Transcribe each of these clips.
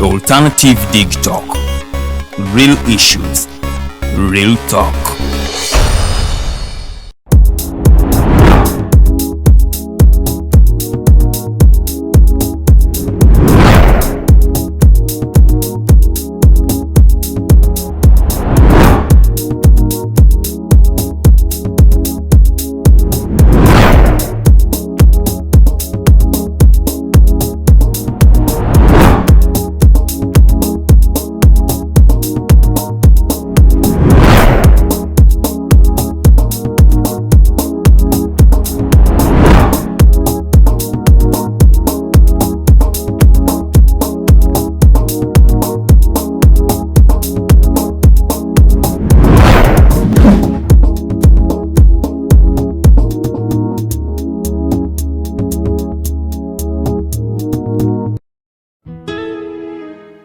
Alternative Dig Talk. Real issues, real talk.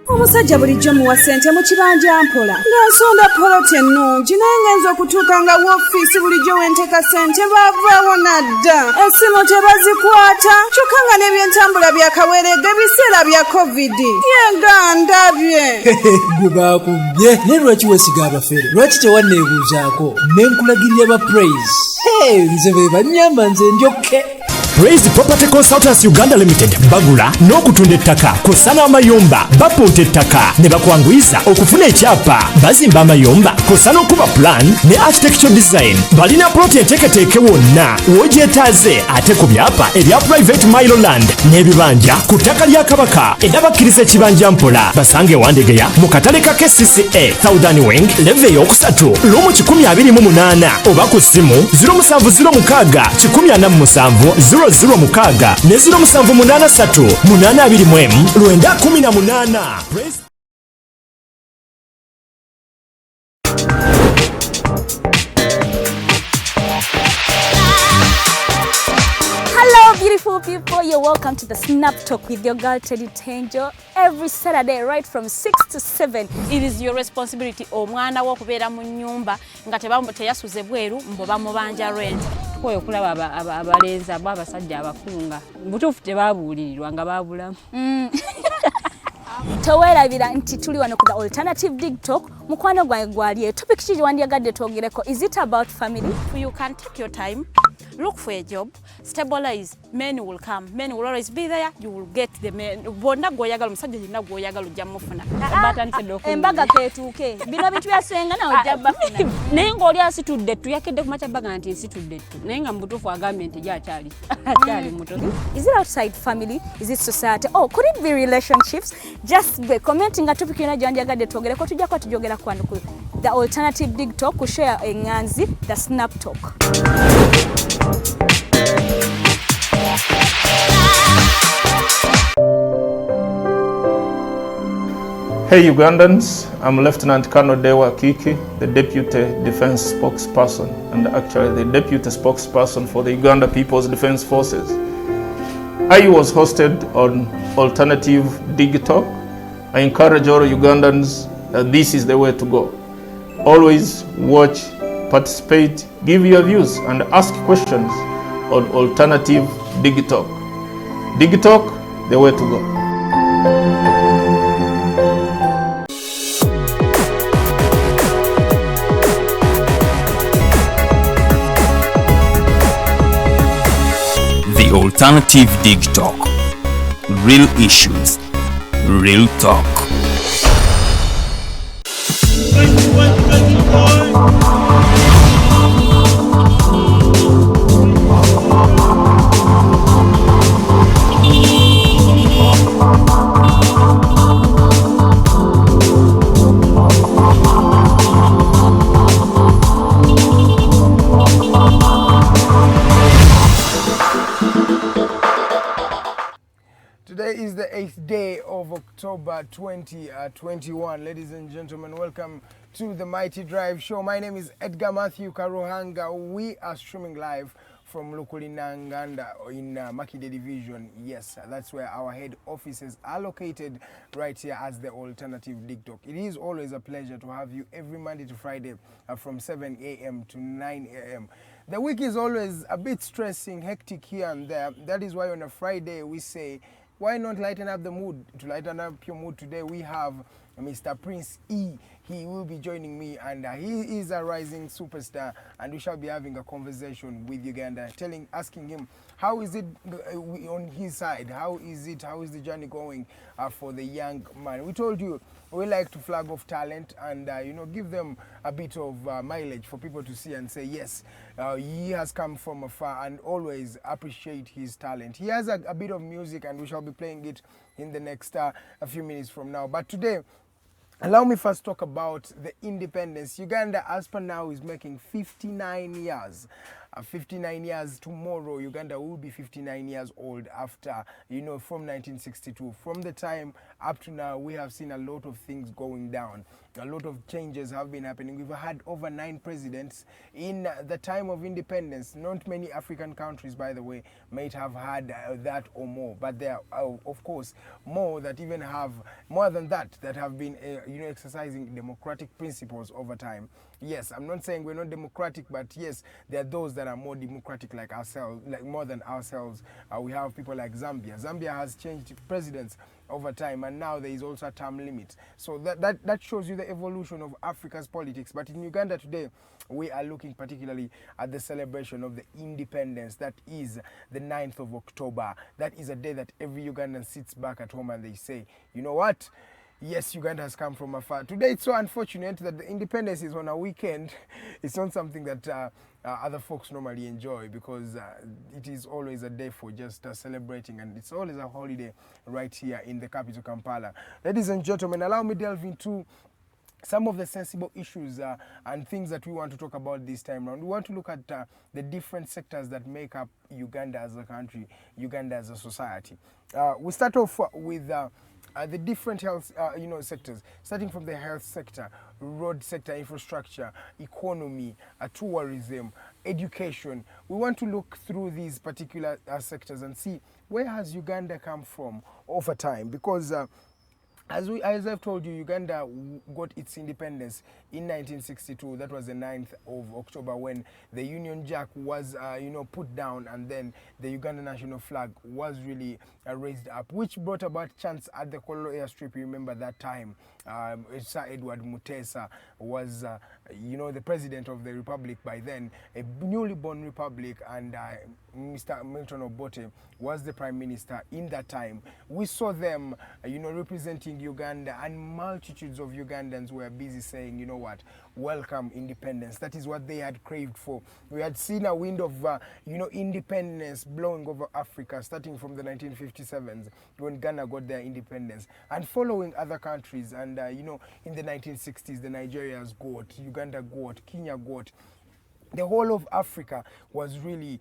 Omusajja bulijjo muwa ssente mu kibanja mpola ng'asonda poloti ennungi naye ngenza okutuuka nga woofiisi bulijjo wenteeka ssente baavaawo nadda essimu tebazikwata kyokka nga n'ebyentambula byakaweeregga ebiseera bya kovidi yenga ndabye gwe baakubye naye lwaki weesiga abafere lwaki tewanneebuuzaako ne nkulagirira ba praise nze be bannyamba nze ndyokke Praise Property Consultants Uganda Limited bagula n'okutunda ettaka kusana amayumba bapunta ettaka ne bakwanguyiza okufuna ekyapa bazimba amayumba kusana okuba plan ne architectural design balina plot enteeketeeke wonna w'ogyetaaze ate ku byapa ebya private mile land n'ebibanja ku ttaka lya kabaka era bakkiriza ekibanja mpola basange Wandegeya mu katale ka KCCA Southern Wing leve ey'okusatu lumu 128 oba ku ssimu 0706 147 06 ne 0783 821 918. Hello beautiful people, you're welcome to the Snap Talk with your girl Teddy Tenjo every Saturday right from 6 to 7. It is your responsibility omwana wo kubeera mu nyumba nga teyasuze bweru mbo bamubanja rent. Koyo kulaba abalenzi abasajja abakunga butuufu tebabuulirirwa nga babulamu. Towerabira nti tuli wano ku the Alternative Dig Talk mukwano gwange gwali topic kiri wandyagadde twogereko. Is it about family? You can take your time, look for a job, stabilize, men will come, men will always be there, you will get the men. Bonna goyagala musajja yenna goyagala ojja mufuna. Embaga ketuuke bino bintu byasenga na ojja bafuna. Naye ng'oli asitudde ttu yakedde ku makyabbaga nti nsitudde ttu naye nga mubutuufu agambye nti gy'akyali muto. Is it outside family? Is it society? Oh, could it be relationships? Just be commenting nga topic yona gyandyagadde twogereko tujjako tujogera kwano ku the Alternative Dig Talk ku share enganzi the Snap Talk. Hey Ugandans, I'm Lieutenant Colonel Dewa Kiki, the Deputy Defense Spokesperson and actually the Deputy Spokesperson for the Uganda People's Defense Forces. I was hosted on Alternative Dig Talk. I encourage all Ugandans that this is the way to go. Always watch, participate, give your views and ask questions on Alternative Dig Talk. Dig Talk, the way to go. The Alternative Dig Talk. Real issues, real talk. Today is the 8th day of October 2021. Ladies and gentlemen, welcome to the Mighty Drive Show. My name is Edgar Mathew Karuhanga. We are streaming live from Uganda in Makide Division. Yes, that's where our head offices are located, right here as the Alternative Dig Talk. It is always a pleasure to have you every Monday to Friday from 7 a.m. to 9 a.m. The week is always a bit stressing, hectic here and there. That is why on a Friday we say why not lighten up the mood? To lighten up your mood today, we have Mr. Prince E. He will be joining me, and he is a rising superstar, and we shall be having a conversation with Uganda, asking him how is it on his side, how is the journey going for the young man. We told you we like to flag off talent and give them a bit of mileage for people to see and say yes, he has come from afar, and always appreciate his talent. He has a bit of music, and we shall be playing it in the next a few minutes from now. But today, allow me first talk about the independence. Uganda, as per now, is making 59 years. 59 years tomorrow. Uganda will be 59 years old after, from 1962. From the time up to now, we have seen a lot of things going down. A lot of changes have been happening. We've had over 9 presidents in the time of independence. Not many African countries, by the way, might have had that or more. But there are, of course, more than that have been, exercising democratic principles over time. Yes, I'm not saying we're not democratic, but yes, there are those that are more democratic like ourselves, like more than ourselves. We have people like Zambia. Zambia has changed presidents over time, and now there is also a term limit. So that shows you the evolution of Africa's politics. But in Uganda today, we are looking particularly at the celebration of the independence. That is the 9th of October. That is a day that every Ugandan sits back at home and they say, you know what? Yes, Uganda has come from afar. Today, it's so unfortunate that the independence is on a weekend. It's not something that other folks normally enjoy, because it is always a day for just celebrating, and it's always a holiday right here in the capital, Kampala. Ladies and gentlemen, allow me delve into some of the sensible issues and things that we want to talk about this time around. We want to look at the different sectors that make up Uganda as a country, Uganda as a society. We start off with the different health sectors, starting from the health sector, road sector, infrastructure, economy, tourism, education. We want to look through these particular sectors and see where has Uganda come from over time, because as I've told you, Uganda got its independence in 1962. That was the 9th of October, when the Union Jack was, put down, and then the Uganda national flag was really raised up, which brought about chants at the Kololo airstrip. You remember that time, Sir Edward Mutesa was, the president of the republic by then, a newly born republic, and Mr. Milton Obote was the prime minister in that time. We saw them, representing Uganda, and multitudes of Ugandans were busy saying, you know what, welcome independence. That is what they had craved for. We had seen a wind of, independence blowing over Africa, starting from the 1957s, when Ghana got their independence, and following other countries. And, in the 1960s, the Nigerians got, Uganda got, Kenya got. The whole of Africa was really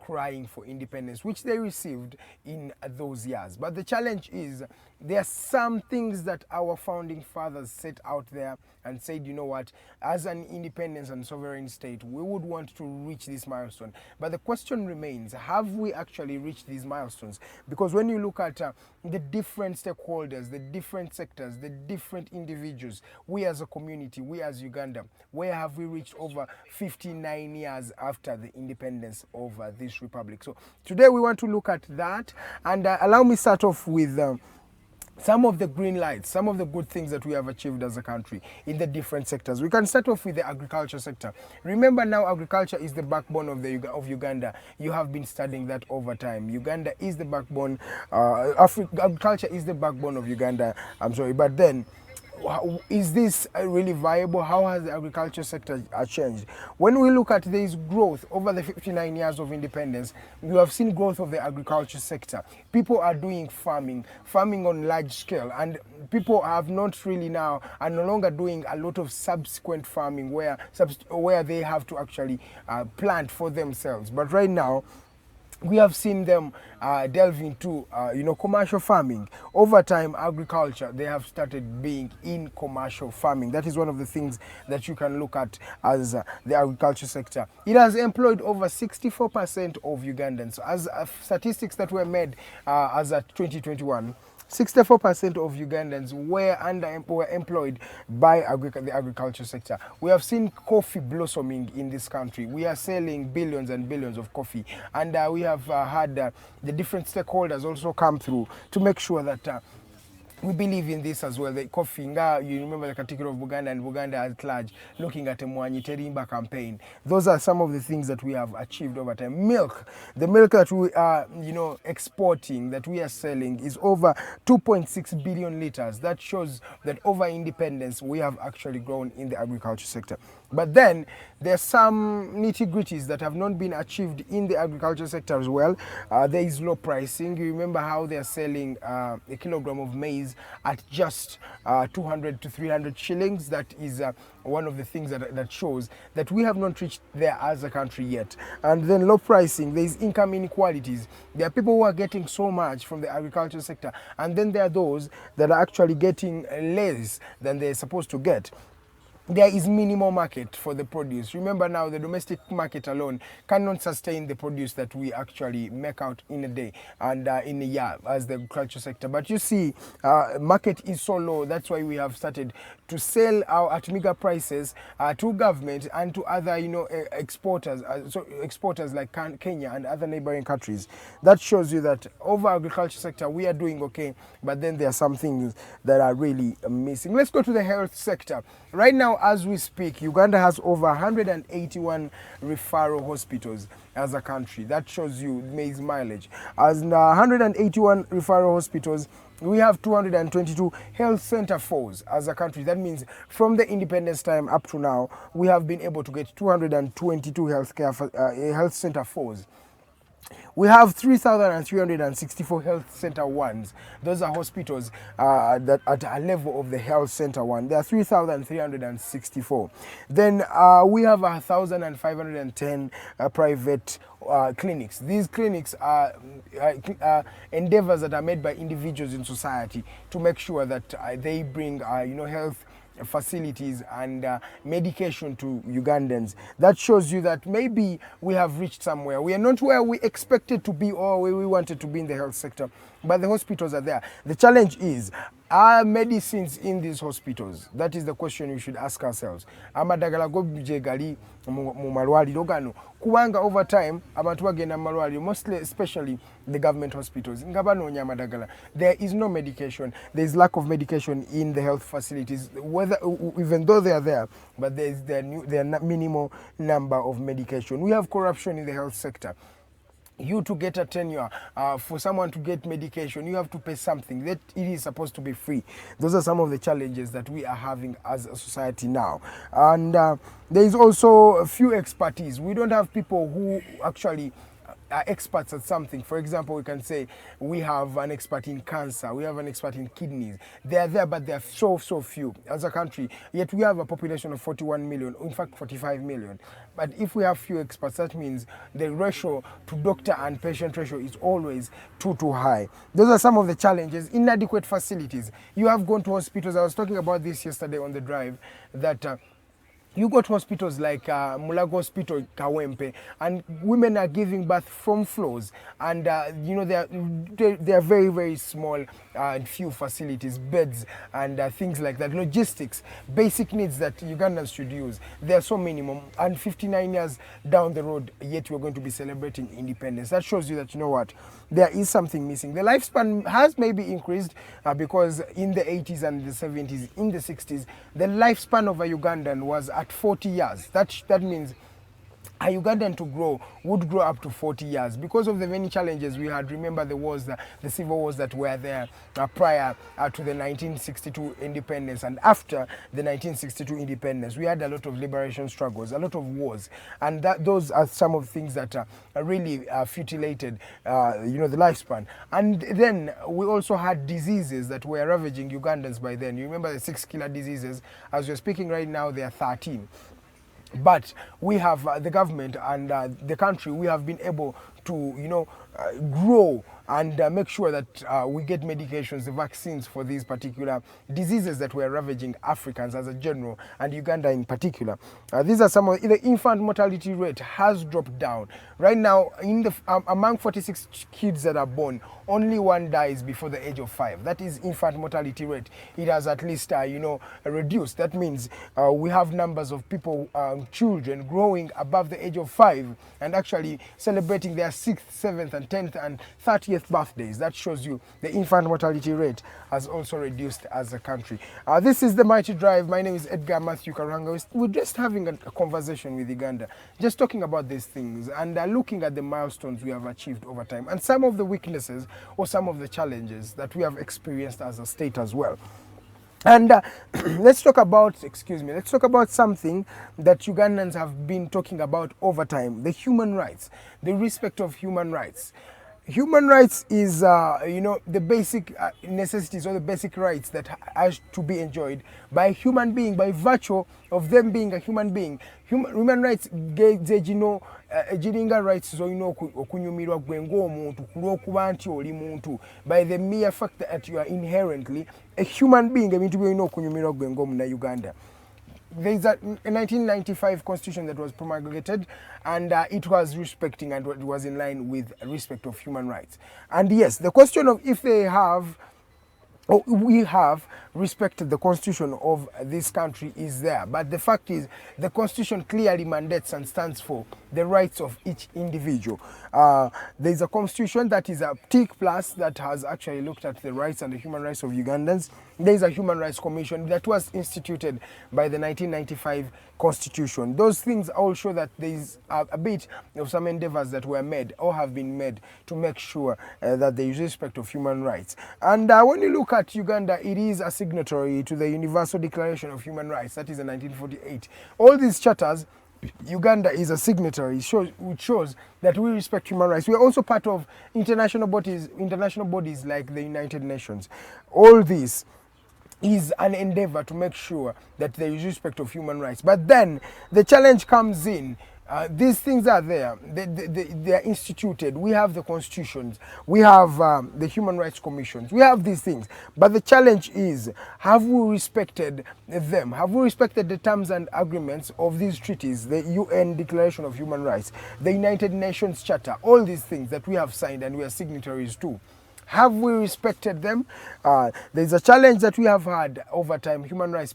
crying for independence, which they received in those years. But the challenge is, there are some things that our founding fathers set out there and said, you know what, as an independent and sovereign state, we would want to reach this milestone. But the question remains, have we actually reached these milestones? Because when you look at the different stakeholders, the different sectors, the different individuals, we as a community, we as Uganda, where have we reached over 59 years after the independence of this republic? So today we want to look at that, and allow me start off with some of the green lights, some of the good things that we have achieved as a country in the different sectors. We can start off with the agriculture sector. Remember now, agriculture is the backbone of Uganda. You have been studying that over time. Uganda is the backbone, agriculture is the backbone of Uganda. I'm sorry, but then, is this really viable? How has the agriculture sector changed? When we look at this growth over the 59 years of independence, we have seen growth of the agriculture sector. People are doing farming on large scale, and people have not really are no longer doing a lot of subsequent farming where they have to actually plant for themselves. But right now, we have seen them delve into, commercial farming. Over time, agriculture, they have started being in commercial farming. That is one of the things that you can look at as the agriculture sector. It has employed over 64% of Ugandans. As statistics that were made as at 2021, 64% of Ugandans were employed by the agriculture sector. We have seen coffee blossoming in this country. We are selling billions and billions of coffee, and we have had the different stakeholders also come through to make sure that we believe in this as well. The coffee, you remember the category of Uganda and Uganda at large, looking at a Mwanyi Terimba campaign. Those are some of the things that we have achieved over time. Milk, the milk that we are, exporting, that we are selling, is over 2.6 billion liters. That shows that over independence, we have actually grown in the agriculture sector. But then there are some nitty-gritties that have not been achieved in the agriculture sector as well. There is low pricing. You remember how they are selling a kilogram of maize at just 200 to 300 shillings. That is one of the things that shows that we have not reached there as a country yet. And then low pricing, there is income inequalities. There are people who are getting so much from the agriculture sector, and then there are those that are actually getting less than they're supposed to get. There is minimal market for the produce. Remember now, the domestic market alone cannot sustain the produce that we actually make out in a day and in a year as the agriculture sector. But you see, market is so low. That's why we have started to sell at meager prices to government and to other, exporters. So exporters like Kenya and other neighboring countries. That shows you that over agriculture sector we are doing okay, but then there are some things that are really missing. Let's go to the health sector. Right now, as we speak, Uganda has over 181 referral hospitals as a country. That shows you maize mileage. As 181 referral hospitals, we have 222 health center fours as a country. That means from the independence time up to now, we have been able to get 222 health center fours. We have 3,364 health center ones. Those are hospitals that at a level of the health center one. There are 3,364. Then we have 1,510 private clinics. These clinics are endeavors that are made by individuals in society to make sure that they bring health facilities and medication to Ugandans. That shows you that maybe we have reached somewhere. We are not where we expected to be or where we wanted to be in the health sector, but the hospitals are there. The challenge is, are medicines in these hospitals? That is the question we should ask ourselves. Amadagala go gali mu malwaliro gano kubanga over time abantu bagenda mu malwaliro, mostly especially the government hospitals nga banoonya amadagala. There is no medication. There is lack of medication in the health facilities, even though they are there, but there is their minimal number of medication. We have corruption in the health sector. You to get a tenure, for someone to get medication, you have to pay something that it is supposed to be free. Those are some of the challenges that we are having as a society now. And there is also a few expertise. We don't have people who actually are experts at something. For example, we can say we have an expert in cancer, we have an expert in kidneys. They are there, but they are so few as a country. Yet we have a population of 41 million, in fact 45 million. But if we have few experts, that means the ratio to doctor and patient ratio is always too high. Those are some of the challenges. Inadequate facilities. You have gone to hospitals. I was talking about this yesterday on the drive, that you go to hospitals like Mulago Hospital, Kawempe, and women are giving birth from floors, and they are very, very small and few facilities, beds, and things like that. Logistics, basic needs that Ugandans should use. They are so minimum, and 59 years down the road, yet we're going to be celebrating independence. That shows you that, there is something missing. The lifespan has maybe increased because in the 80s and the 70s, in the 60s, the lifespan of a Ugandan was at 40 years. That means a Ugandan to grow would grow up to 40 years because of the many challenges we had. Remember the wars, the civil wars that were there prior to the 1962 independence, and after the 1962 independence, we had a lot of liberation struggles, a lot of wars, and those are some of the things that really mutilated, the lifespan. And then we also had diseases that were ravaging Ugandans by then. You remember the 6 killer diseases? As we're speaking right now, there are 13. But we have the government and the country, we have been able to, grow and make sure that we get medications, the vaccines for these particular diseases that were ravaging Africans as a general and Uganda in particular. These are some of the infant mortality rate has dropped down. Right now, in the among 46 kids that are born, only one dies before the age of 5. That is infant mortality rate. It has at least reduced. That means we have numbers of people, children growing above the age of 5 and actually celebrating their 6th, 7th and 10th and 30th birthdays. That shows you the infant mortality rate has also reduced as a country. This is the Mighty Drive. My name is Edgar, Mathew, Karuhanga. We're just having a conversation with Uganda, just talking about these things and looking at the milestones we have achieved over time and some of the weaknesses or some of the challenges that we have experienced as a state as well. And let's talk about something that Ugandans have been talking about over time: the human rights, the respect of human rights. Human rights is, the basic necessities or the basic rights that are to be enjoyed by a human being by virtue of them being a human being. Human rights giringa rights zoyina okunyumirwa gwe ng'omuntu kulw'okuba nti oli muntu by the mere fact that you are inherently a human being. Ebintu byolina okunyumirwa gwe ng'omunnayuganda. There is a 1995 constitution that was promulgated and it was respecting and it was in line with respect of human rights. And yes, the question of if they have or we have respected the constitution of this country is there. But the fact is the constitution clearly mandates and stands for the rights of each individual. There is a constitution that is a tick plus that has actually looked at the rights and the human rights of Ugandans. There is a human rights commission that was instituted by the 1995 constitution. Those things all show that there is a bit of some endeavors that were made or have been made to make sure that there is respect of human rights. And when you look at Uganda, it is a signatory to the Universal Declaration of Human Rights, that is in 1948. All these charters, Uganda is a signatory, which shows that we respect human rights. We are also part of international bodies like the United Nations. All this is an endeavor to make sure that there is respect of human rights. But then the challenge comes in. These things are there. They are instituted. We have the constitutions. We have the human rights commissions. We have these things. But the challenge is, have we respected them? Have we respected the terms and agreements of these treaties, the UN Declaration of Human Rights, the United Nations Charter, all these things that we have signed and we are signatories to? Have we respected them? There's a challenge that we have had over time. Human rights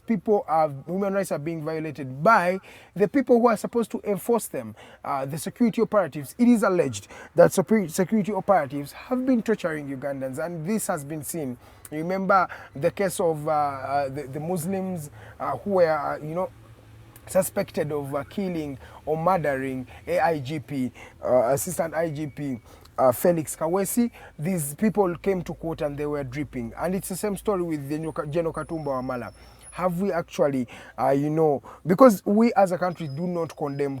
are being violated by the people who are supposed to enforce them. The security operatives. It is alleged that security operatives have been torturing Ugandans, and this has been seen. You remember the case of the Muslims who were, suspected of killing or murdering AIGP, Assistant IGP. Felix Kawesi. These people came to court and they were dripping, and it's the same story with General Katumba Wamala. Have we actually, because we as a country do not condone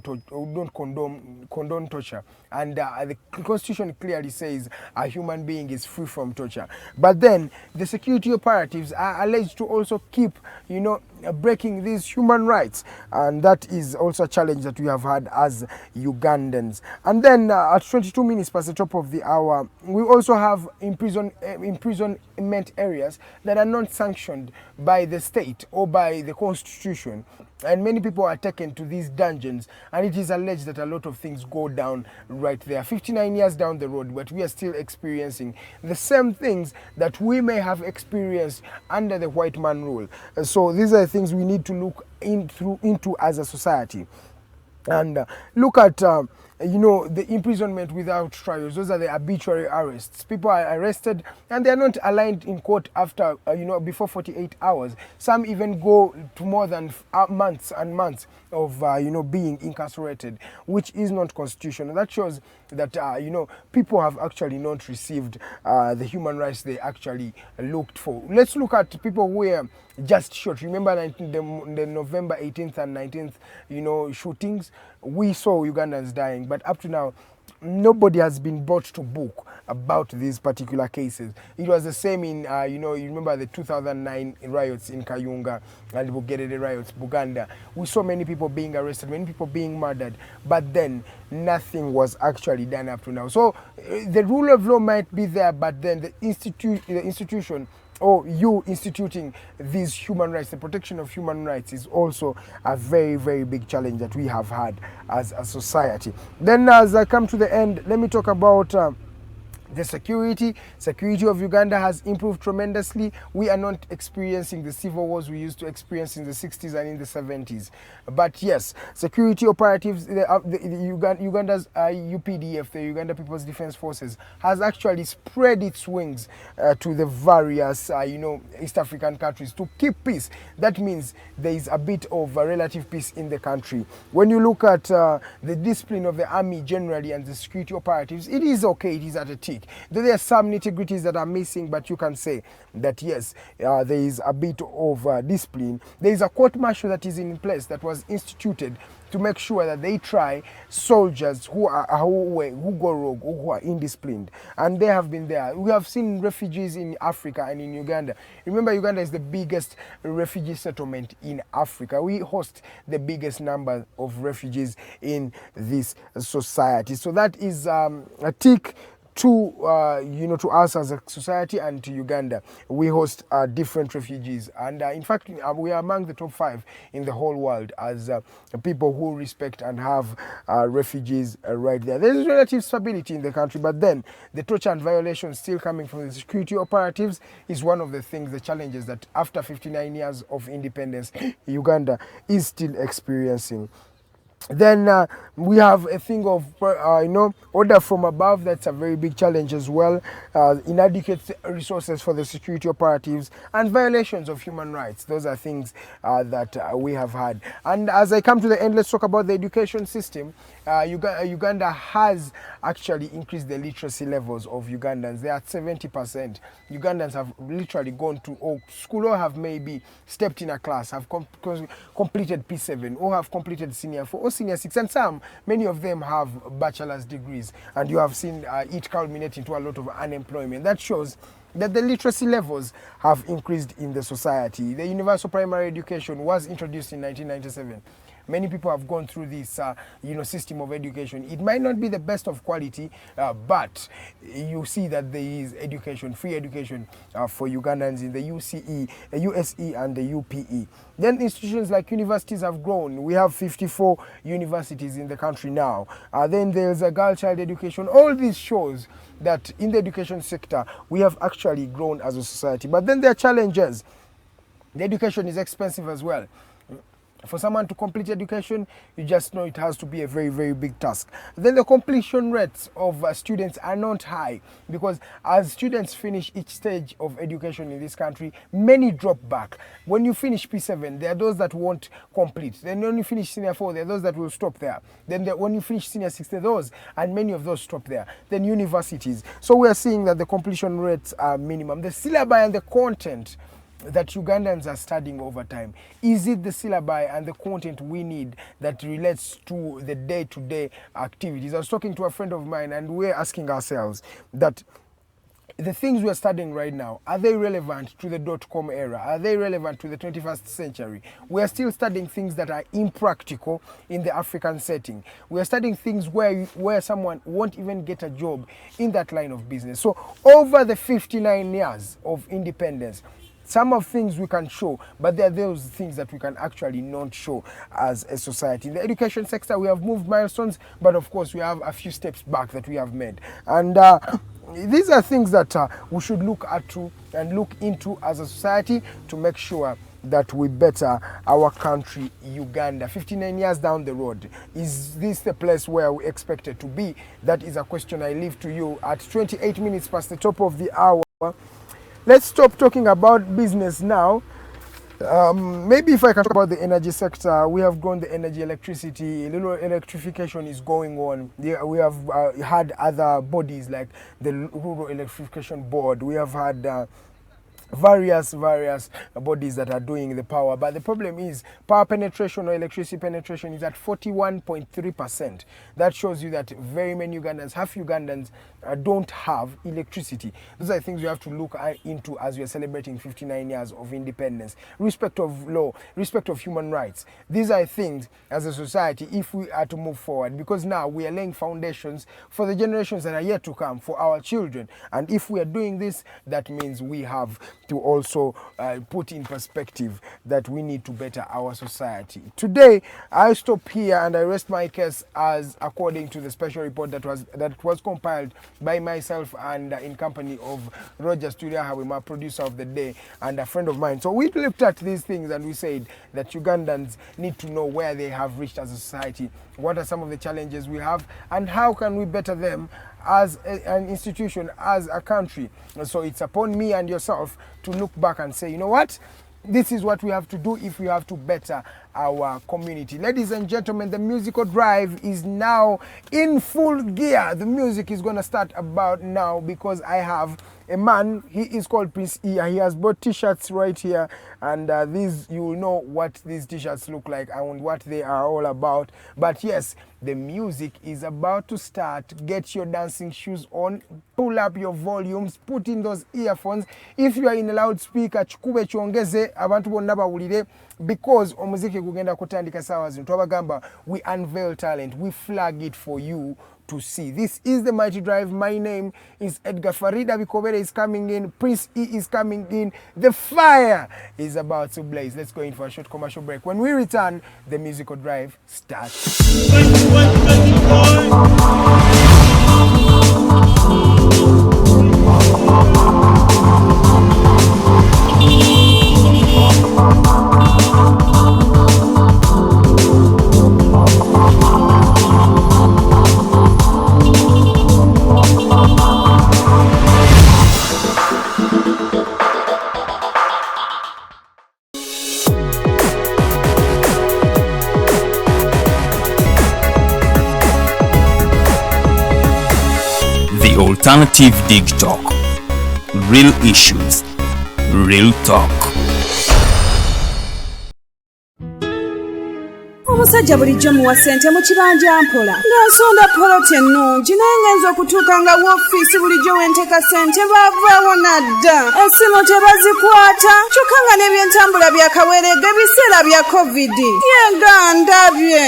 torture, and the constitution clearly says a human being is free from torture. But then the security operatives are alleged to also keep, breaking these human rights, and that is also a challenge that we have had as Ugandans. And then at 22 minutes past the top of the hour, we also have imprisonment areas that are not sanctioned by the state or by the constitution, and many people are taken to these dungeons, and it is alleged that a lot of things go down right there 59 years down the road, but we are still experiencing the same things that we may have experienced under the white man rule. So these are things we need to look into as a society, and look at the imprisonment without trials. Those are the arbitrary arrests. People are arrested and they are not aligned in court after, before 48 hours. Some even go to more than months and months of, being incarcerated, which is not constitutional. That shows that, people have actually not received the human rights they actually looked for. Let's look at people who were just shot. Remember the November 18th and 19th, shootings? We saw Ugandans dying, but up to now, nobody has been brought to book about these particular cases. It was the same in, you remember the 2009 riots in Karuhanga and Bikobere riots, Uganda. We saw many people being arrested, many people being murdered, but then nothing was actually done up to now. So the rule of law might be there, but then the institution or you instituting these human rights, the protection of human rights is also a very, very big challenge that we have had as a society. Then as I come to the end, let me talk about the security of Uganda has improved tremendously. We are not experiencing the civil wars we used to experience in the 60s and in the 70s. But yes, security operatives, Uganda's UPDF, the Uganda People's Defense Forces, has actually spread its wings to the various, East African countries to keep peace. That means there is a bit of a relative peace in the country. When you look at the discipline of the army generally and the security operatives, it is okay, it is at a tick. There are some nitty-gritties that are missing, but you can say that yes, there is a bit of discipline. There is a court-martial that is in place that was instituted to make sure that they try soldiers who go rogue or who are indisciplined. And they have been there. We have seen refugees in Africa and in Uganda. Remember, Uganda is the biggest refugee settlement in Africa. We host the biggest number of refugees in this society. So that is a tick to to us as a society and to Uganda. We host different refugees, and in fact we are among the top 5 in the whole world as people who respect and have refugees right there. There is relative stability in the country, but then the torture and violations still coming from the security operatives is one of the things, the challenges that after 59 years of independence, Uganda is still experiencing. Then we have a thing of, order from above. That's a very big challenge as well. Inadequate resources for the security operatives and violations of human rights. Those are things that we have had. And as I come to the end, let's talk about the education system. Uganda has actually increased the literacy levels of Ugandans. They are at 70%. Ugandans have literally gone to school or have maybe stepped in a class, have completed P7 or have completed senior 4 or senior 6, and many of them have bachelor's degrees, and you have seen it culminate into a lot of unemployment. That shows that the literacy levels have increased in the society. The universal primary education was introduced in 1997. Many people have gone through this, system of education. It might not be the best of quality, but you see that there is education, free education for Ugandans in the USE and the UPE. Then institutions like universities have grown. We have 54 universities in the country now. Then there's a girl child education. All this shows that in the education sector, we have actually grown as a society. But then there are challenges. The education is expensive as well. For someone to complete education, you just know it has to be a very, very big task. Then the completion rates of students are not high, because as students finish each stage of education in this country, many drop back. When you finish P7, there are those that won't complete. Then when you finish senior 4, there are those that will stop there. Then when you finish senior 6, there are those, and many of those stop there. Then universities. So we are seeing that the completion rates are minimum. The syllabi and the content that Ugandans are studying over time, is it the syllabi and the content we need that relates to the day-to-day activities? I was talking to a friend of mine, and we're asking ourselves that the things we're studying right now, are they relevant to the .com era? Are they relevant to the 21st century? We are still studying things that are impractical in the African setting. We are studying things where someone won't even get a job in that line of business. So over the 59 years of independence, some of things we can show, but there are those things that we can actually not show as a society. In the education sector, we have moved milestones, but of course we have a few steps back that we have made. And these are things that we should look into as a society to make sure that we better our country, Uganda. 59 years down the road, is this the place where we expect it to be? That is a question I leave to you at 28 minutes past the top of the hour. Let's stop talking about business now. Maybe if I can talk about the energy sector, we have grown the energy, electricity, a little electrification is going on. We have had other bodies like the Rural Electrification Board. We have had various bodies that are doing the power, but the problem is power penetration or electricity penetration is at 41.3%. That shows you that very many Ugandans, half Ugandans, don't have electricity. Those are things you have to look into as we are celebrating 59 years of independence. Respect of law, respect of human rights. These are things as a society if we are to move forward, because now we are laying foundations for the generations that are yet to come, for our children. And if we are doing this, that means we have to also put in perspective that we need to better our society. Today, I stop here and I rest my case as according to the special report that was compiled by myself and in company of Roger Studiahawe, my producer of the day and a friend of mine. So we looked at these things and we said that Ugandans need to know where they have reached as a society, what are some of the challenges we have, and how can we better them as an institution, as a country. So it's upon me and yourself to look back and say, you know what? This is what we have to do if we have to better our community. Ladies and gentlemen, the musical drive is now in full gear. The music is going to start about now because I have a man. He is called Prince E. He has bought t-shirts right here, and these, you will know what these t-shirts look like and what they are all about. But yes, the music is about to start. Get your dancing shoes on, pull up your volumes, put in those earphones. If you are in a loudspeaker, chukube chiongeze abantu bonna bawulire, because omuziki gugenda kutandika sawa zino. Twabagamba, we unveil talent, we flag it for you to see. This is the Mighty Drive. My name is Edgar. Farida Bikobere is coming in. Prince E is coming in. The fire is about to blaze. Let's go in for a short commercial break. When we return, the musical drive starts. Alternative Dig Talk. Real issues, real talk. Omusajja bulijjo muwa ssente mu kibanja mpola ng'asonda poloti ennungi naye ngenza okutuuka nga woofiisi bulijjo wenteeka ssente baavaawo nadda essimu tebazikwata kyokka nga n'ebyentambula byakaweeregga ebiseera bya covid yenga ndabye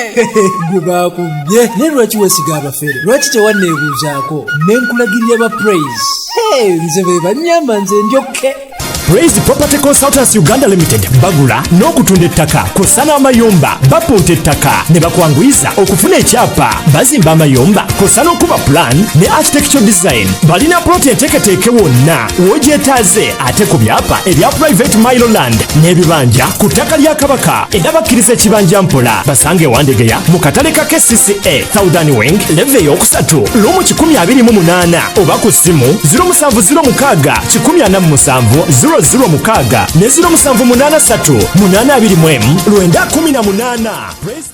gwe baakubye naye lwaki weesiga abafere lwaki tewanneebuuzaako ne nkulagirira ba praise nze be bannyamba nze ndyokke. Praise Property Consultants Uganda Limited bagula n'okutunda ettaka kw'ossa n'amayumba bapunta ettaka ne bakwanguyiza okufuna ekyapa bazimba amayumba kw'ossa n'okuba plan ne architectural design balina ploti enteeketeeke wonna w'ogyetaaze ate ku byapa ebya private Miloland n'ebibanja ku ttaka lya Kabaka era bakkiriza ekibanja mpola basange Wandegeya mu katale ka KCCA Southern Wing leve ey'okusatu lumu 128 oba ku ssimu 0706 147 06 ne 0783 821 918.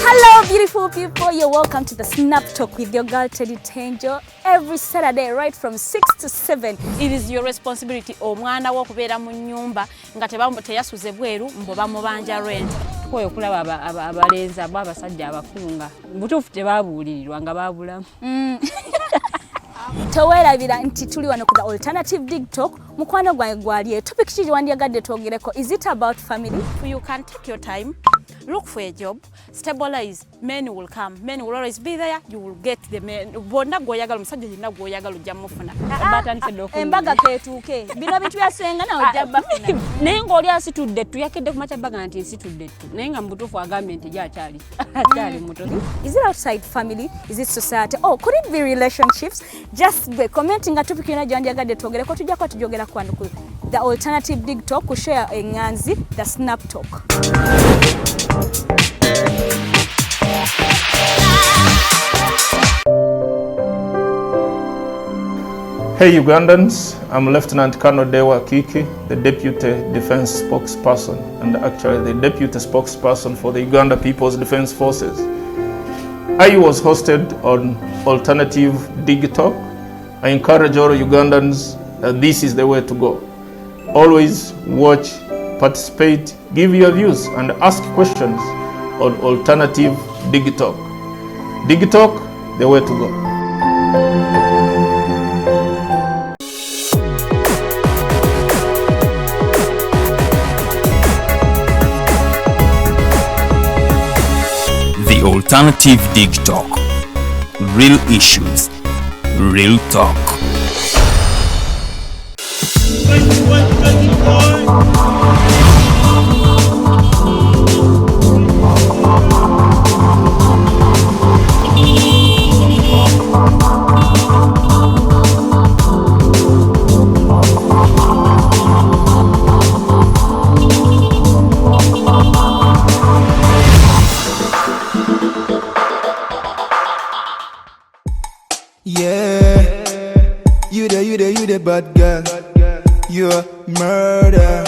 Hello beautiful people, you're welcome to the Snap Talk with your girl Teddy Tenjo every Saturday right from 6 to 7. It is your responsibility omwana wo kubeera mu nyumba nga teyasuze bweru mbo bamubanja rent. Koyo kulaba abalenzi abasajja abakunga butuufu tebabuulirirwa nga babulamu. Towerabira nti tuli wano ku the Alternative Dig Talk. Mukwano gwange gwali topic kiri wandyagadde twogereko. Is it about family? You can take your time, look for a job, stabilize, men will come, men will always be there, you will get the men. Bonna goyagala musajja yenna goyagala ojja mufuna. Embaga ketuuke. Bino bintu byasenga na ojja bafuna. Naye ng'oli asitudde ttu yakedde ku makyabbaga nti nsitudde ttu. Naye nga mubutuufu agambye nti gy'akyali muto. Is it outside family? Is it society? Oh, could it be relationships? Just be commenting nga topic yona gyandyagadde twogereko tujja kuba tujogera kwano ku the Alternative Dig Talk ku share enganzi the Snap Talk. Hey Ugandans, I'm Lieutenant Colonel Dewa Kiki, the Deputy Defense Spokesperson and actually the Deputy Spokesperson for the Uganda People's Defense Forces. I was hosted on Alternative Digital. I encourage all Ugandans that this is the way to go. Always watch, participate, give your views and ask questions on Alternative Digital. Digital, the way to go. The Alternative Dig Talk. Real issues, real talk. Bad girl, you're murder.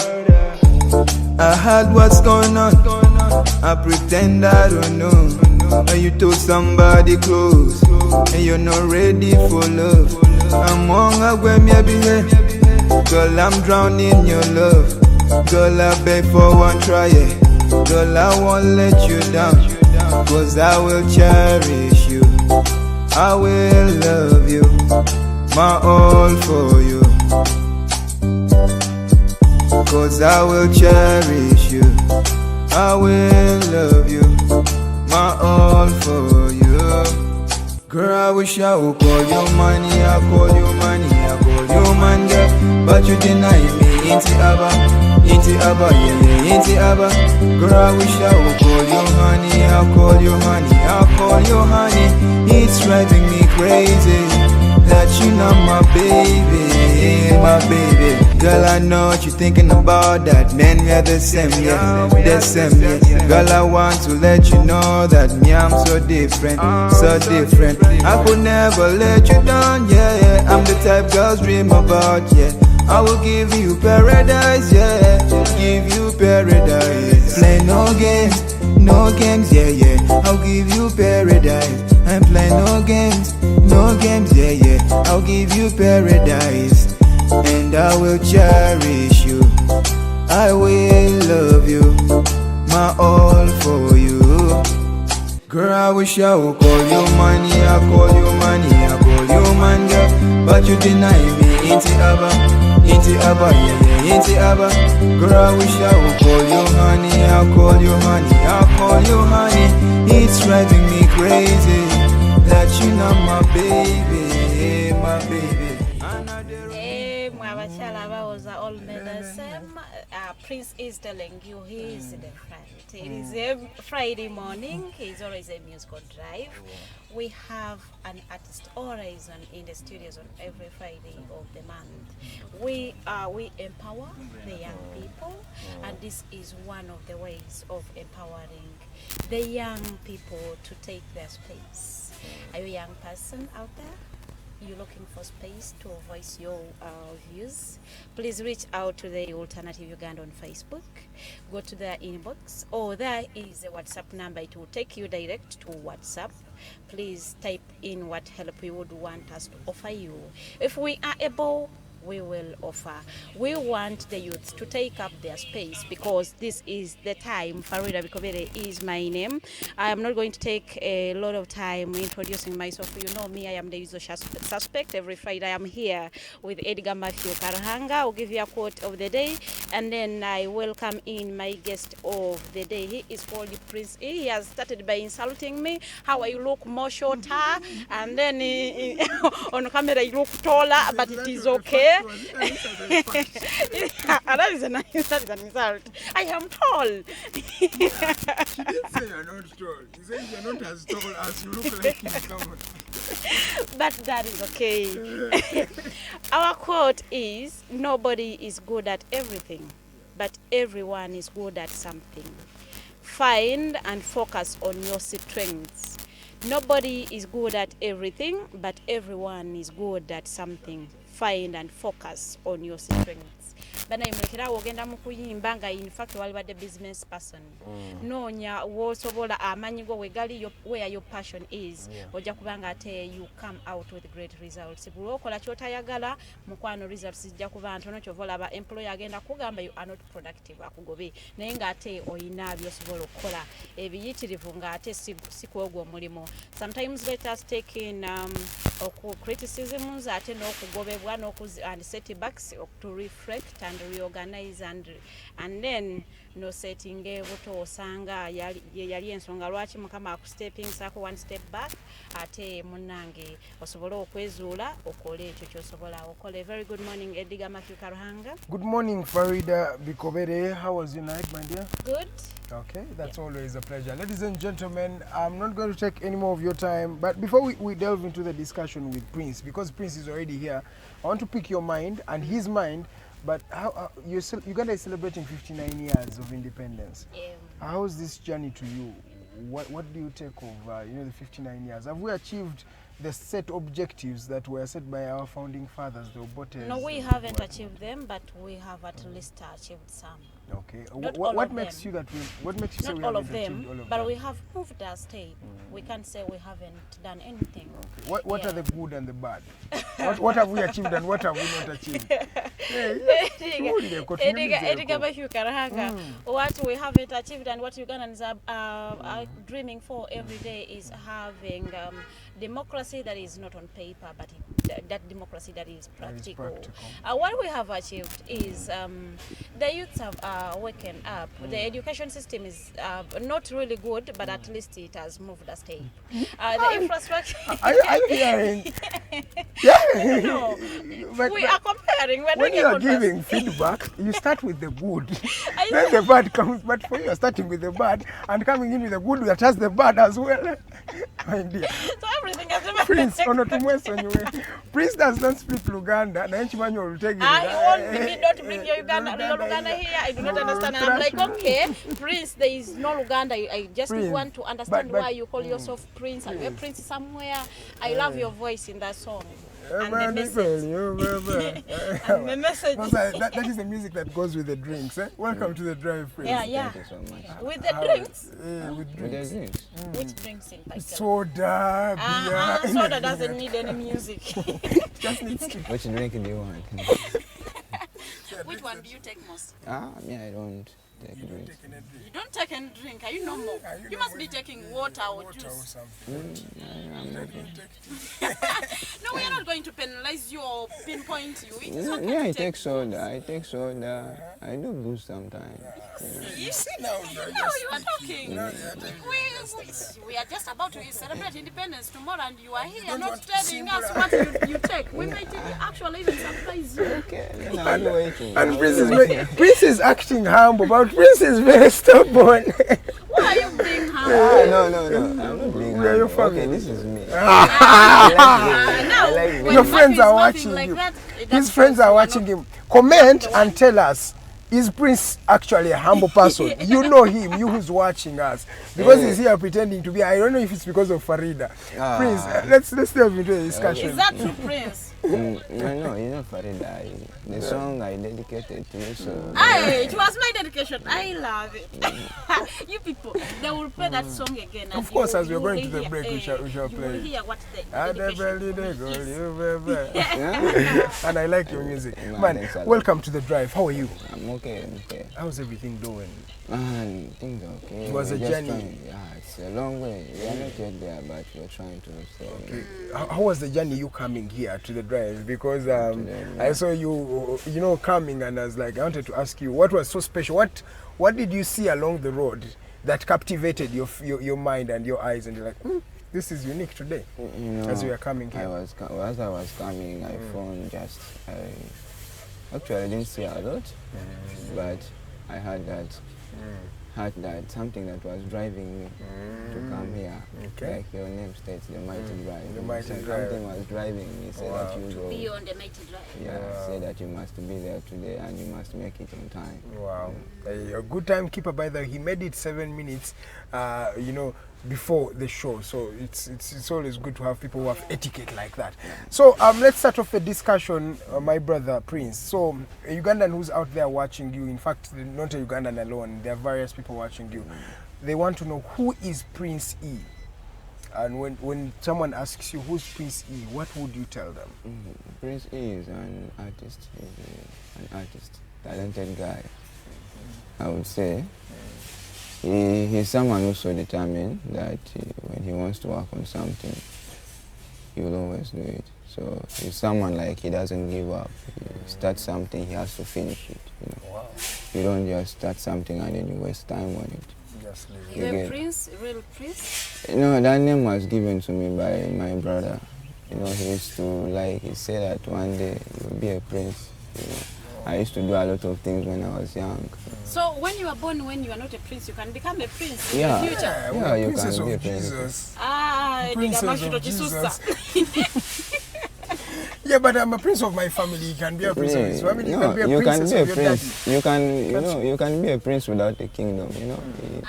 I heard what's going on. I pretend I don't know. And you told somebody close, and you're not ready for love. I'm on where me be here. Girl, I'm drowning in your love. Girl, I beg for one try. Girl, I won't let you down. Cause I will cherish you. I will love you. My all for you. Cause I will cherish you. I will love you. My all for you. Girl, I wish I would call you money. I call you money. I call you man, girl. But you deny me. Inti Abba, yeah, Inti Abba. Girl, I wish I would call you honey. I call you honey. I call you honey. It's driving me crazy that you not my baby, my baby. Girl, I know what you're thinking about that. Man, we are the same, yeah, the same, yeah. Girl, I want to let you know that me, I'm so different, so different. I could never let you down, yeah. I'm the type girls dream about, yeah. I will give you paradise, yeah. Give you paradise. Play no games, yeah. I'll give you paradise. And play no games, yeah, yeah. I'll give you paradise. And I will cherish you. I will love you. My all for you. Girl, I wish I would call you money. I call you money. I call you man, girl. But you deny me. Inti Abba, yeah, Inti Abba. Girl, I wish I would call you honey. I call you honey. I call you honey. It's driving me crazy that you not my baby, my baby. Mwabachala bawoza all made the same. Prince is telling you he is different. It is a Friday morning. He's always a musical drive. We have an artist always in the studios on every Friday of the month. We empower the young people, and this is one of the ways of empowering the young people to take their space. Are you a young person out there? You're looking for space to voice your views? Please reach out to the Alternative Uganda on Facebook. Go to their inbox, or there is a WhatsApp number. It will take you direct to WhatsApp. Please type in what help you would want us to offer you. If we are able, we will offer. We want the youth to take up their space because this is the time. Farida Bikobere is my name. I am not going to take a lot of time introducing myself. You know me, I am the usual suspect. Every Friday I am here with Edgar, Mathew, Karuhanga. I'll give you a quote of the day, and then I welcome in my guest of the day. He is called Prince E. He has started by insulting me. How I look more shorter, and then on camera you look taller, but it is okay. That is an insult. I am tall. She didn't say you're not tall. She said you're not as tall as you look like in someone. But that is okay. Our quote is, nobody is good at everything, but everyone is good at something. Find and focus on your strengths. Nobody is good at everything, but everyone is good at something. find and focus on your strengths. Bana imulekerawo ogenda mu kuyimba nga in fact walibadde business person. Noonya w'osobola amanyi go wegali where your passion is. Ojja kubanga ate you come out with great results. Buli okola ky'otayagala mukwano results zijja kuba ntono kyovola aba employer agenda kugamba you are not productive akugobe. Naye nga ate oyina by'osobola okukola ebiyitirivu nga ate si kwogwo omulimu. Sometimes let us take in criticisms ate n'okugobebwa and setbacks to reflect and reorganize and then no setting buto osanga yali ensonga lwaki mukama akustepping sako one step back ate munange osobola okwezuula okole ekyo kyosobola okole. Very good morning Edgar, Mathew, Karuhanga. Good morning Farida, Bikobere. How was your night, my dear? Good. Okay, that's always a pleasure. Ladies and gentlemen, I'm not going to take any more of your time, but before we delve into the discussion with Prince, because Prince is already here, I want to pick your mind and his mind. But how Uganda is celebrating 59 years of independence. How is this journey to you? What do you take of the 59 years? Have we achieved the set objectives that were set by our founding fathers, the Obotes? No, we haven't achieved them, but we have at least achieved some. Okay. What makes you say we haven't achieved all of them? But we have moved our state. We can't say we haven't done anything. Okay. What are the good and the bad? what have we achieved and what have we not achieved? Edgar, Mathew, Karuhanga. What we haven't achieved and what Ugandans are dreaming for every day is having democracy that is not on paper, but that democracy that is practical. What we have achieved is the youths have woken up. The education system is not really good, but at least it has moved a step. The infrastructure. Are you hearing? Yeah. No, we are comparing. When you are giving feedback, you start with the good. Then the bad comes, but for you are starting with the bad and coming in with the good that has the bad as well. My dear. So everything has Prince, Prince does not speak Luganda. You want me not to bring your Luganda here? I do not understand. And I'm like, okay, Prince, there is no Luganda. I just want to understand why you call yourself Prince. Are you a prince somewhere? I love your voice in that song. And the message. And the message. That is the music that goes with the drinks. Eh? Welcome to the drive, Prince. Yeah. Thank you so much. With the drinks? With drinks. Which drinks in particular? Soda, beer. Soda doesn't need any music. Just needs to. Which drink do you want? Which one do you take most? Yeah, I don't take drink. You don't take any drink? Are you normal? You must be taking water or juice. I'm not. No, we are not going to penalize you or pinpoint you. It is okay. Yeah, I take soda. I do booze sometimes. You see now you are talking. We are just about to celebrate independence tomorrow and you are here not telling us what you take. We might actually even surprise you. Okay, then I'll be waiting. And Prince is acting humble, but Prince is very stubborn. Why are you being humble? No. I'm not being We are your humble. family. Okay, this is me. I like Your friends are watching like you. that, His friends are watching him. Comment and tell us, is Prince actually a humble person? You know him, you who's watching us. Because he's here pretending to be, I don't know if it's because of Farida. Prince, let's delve into the discussion. Is that true, Prince? No, you know Farida. The song I dedicated to you, so... It was my dedication. I love it. You people, they will play that song again. And Of course, as we're you going will to the hear, break, we shall you play will it. hear what the dedication is. And I like your music. Yeah, Man, thanks a lot. welcome to the drive. How are you? I'm okay. How's everything doing? Things are okay. It was We're a just journey. trying. Yeah, it's a long way. We are not yet there, but we're trying to stay. How was the journey you coming here to the drive? Because I saw you, coming, and I was like, I wanted to ask you, what was so special? What did you see along the road that captivated your mind and your eyes, and you're like, this is unique today, as you are coming here? As I was coming, I found actually I didn't see a lot, but I had that something that was driving me to come here. Okay. Like your name states, the Mighty Drive. The Mighty So Drive. Something was driving me, said that you go. Be on the Mighty Drive. Yeah, say that you must be there today and you must make it on time. Wow. A good timekeeper, by the way, he made it 7 minutes, before the show, so it's always good to have people who have etiquette like that. So let's start off the discussion, my brother Prince. So a Ugandan who's out there watching you, in fact not a Ugandan alone, there are various people watching you, they want to know who is Prince E, and when someone asks you who's Prince E, what would you tell them? Prince E is an artist. He's an artist, talented guy, I would say. He's someone who's so determined that when he wants to work on something, he will always do it. So he's someone like he doesn't give up. He starts something, he has to finish it. You know? Wow. You don't just start something and then you waste time on it. Just leave You it. a prince, real prince? You know, that name was given to me by my brother. You know, he used to he said that one day you'll be a prince. You know. I used to do a lot of things when I was young. So when you were born, when you are not a prince, you can become a prince in Yeah. the future? Yeah, you Princess can be a of prince. Jesus. Princess of Jesus. Yeah, but I'm a prince of my family. You can be a prince of his family. You No, can be a you can princess be a of your prince. You can, you can be a prince without a kingdom. You know,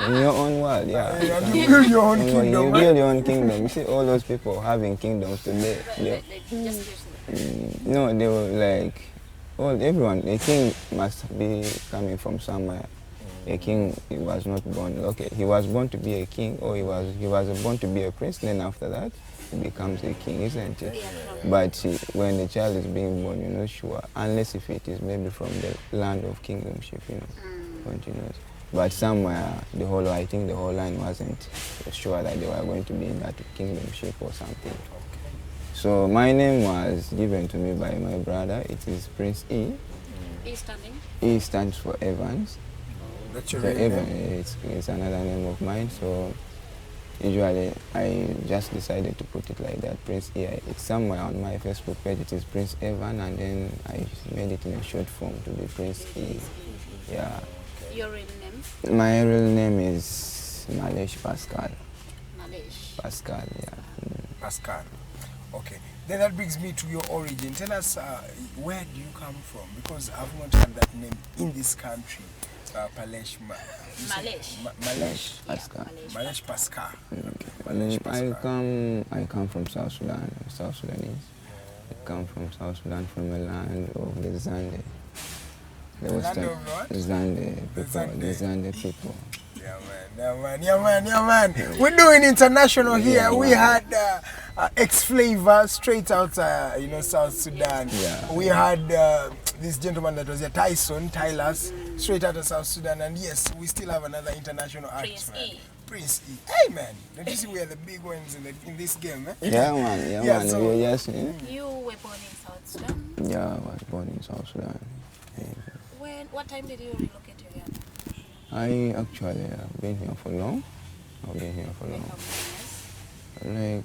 in your own world. Yeah. daddy. You build your own You kingdom. build your own kingdom. You see all those people having kingdoms today. No, they were like, everyone. A king must be coming from somewhere. A king, he was not born. Okay, he was born to be a king, or he was born to be a prince. Then after that, he becomes a king, isn't it? But when the child is being born, you're not sure, unless if it is maybe from the land of kingdomship, you know, continuous. But somewhere, I think the whole line wasn't sure that they were going to be in that kingdomship or something. So my name was given to me by my brother. It is Prince E. E standing? E stands for Evans. That's your So real Evan, name? it's another name of mine. So usually I just decided to put it like that, Prince E. It's somewhere on my Facebook page. It is Prince Evan, and then I made it in a short form to be Prince E. Yeah. Your real name? My real name is Malesh Pascal. Malesh. Pascal, yeah. Pascal. Okay. Then that brings me to your origin. Tell us where do you come from? Because I've not heard that name in this country. Malesh. Malesh Pascal. Malesh Pascal. Okay. I come from South Sudan. South Sudanese. I come from South Sudan, from the land of the Zande. The land of what? Zande people. The Zande people. Yeah man. We're doing international here. Yeah, we had X-Flavor straight out, South Sudan. Yeah. We had this gentleman that was here, Tylers, straight out of South Sudan. And yes, we still have another international act, man. Prince E. Hey man, don't you see we are the big ones in this game, eh? Yeah man. So Yes. You were born in South Sudan? Yeah, I was born in South Sudan. Yeah. What time did you relocate to Uganda? I actually have been here for long. I've been here for long. Like,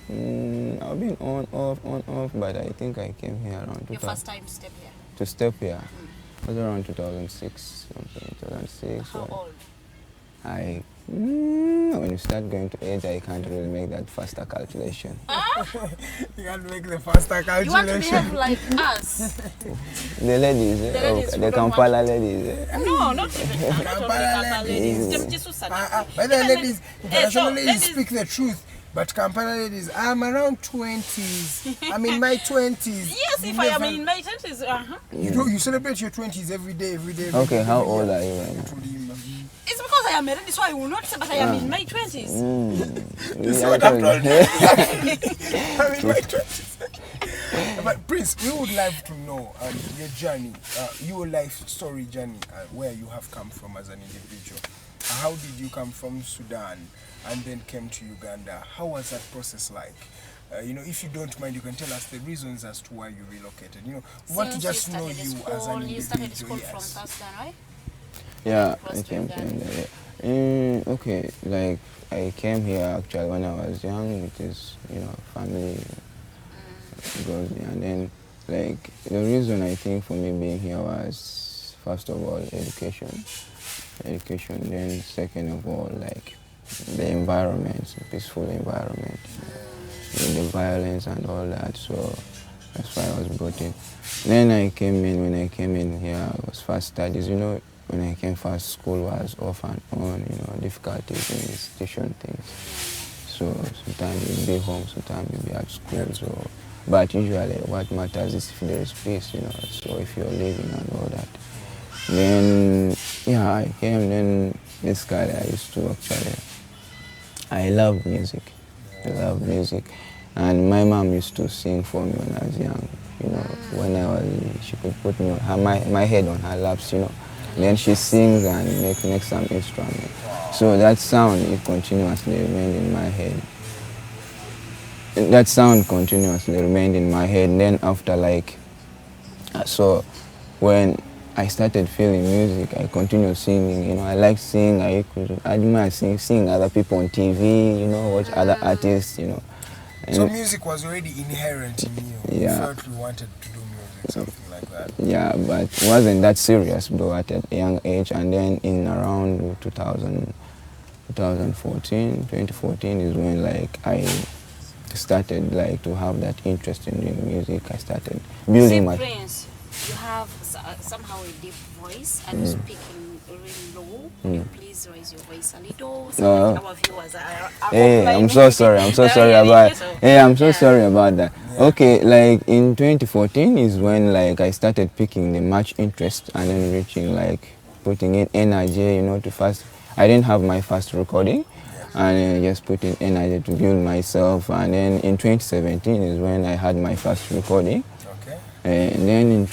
I've been on, off, but I think I came here around... Your first time to step here? To step here. It was around 2006, something, 2006. How old? When you start going to age, I can't really make that faster calculation. you can't make the faster calculation. You want to behave like us? The ladies, the Kampala ladies. No, not even the Kampala ladies. By the ladies, international ladies speak the truth. But Kampala ladies, I'm around 20s. I'm in my 20s. Yes, if I am in my 20s, You celebrate your 20s every day. Okay, how old are you right now? It's because I am married, so I will not say, but I am in my 20s. This is what I've told you. I'm in my 20s. But Prince, we would like to know your journey, your life story journey, where you have come from as an individual. How did you come from Sudan and then came to Uganda? How was that process like? If you don't mind, you can tell us the reasons as to why you relocated. We want to just know you as an individual. You started school from South Sudan, right? Yeah, I came from there. Okay, like I came here actually when I was young with this, family goes me, and then like the reason I think for me being here was first of all education, then second of all like the environment, peaceful environment, the violence and all that. So that's why I was brought in. Then when I came in here, it was first studies. when I came first, school was off and on, you know, difficulties in institution things. So sometimes you'll be home, sometimes you'll be at school. So, but usually what matters is if there is peace, you know, so if you're living and all that. Then, yeah, I came, then this guy I used to actually, I love music. I love music. And my mom used to sing for me when I was young, you know, when I was, she could put me my head on her laps, you know. Then she sings and make some instrument. So that sound, it continuously remained in my head. That sound continuously remained in my head. And then after so when I started feeling music, I continued singing, you know. I like singing, I admire seeing other people on TV, you know, watch other artists, you know. And so music was already inherent in you. Yeah. You felt you wanted to do music, something like that. Yeah, but it wasn't that serious though at a young age. And then in around 2014 is when I started to have that interest in doing music. I started building my... Prince, you have somehow a deep voice and you're speaking really low. Please raise your voice a little. So our viewers are I'm so sorry. I'm so sorry about. I'm so sorry about that. Yeah. Okay, in 2014 is when I started picking the much interest and then reaching putting in energy, you know, to first. I didn't have my first recording, and just put in energy to build myself. And then in 2017 is when I had my first recording. And then in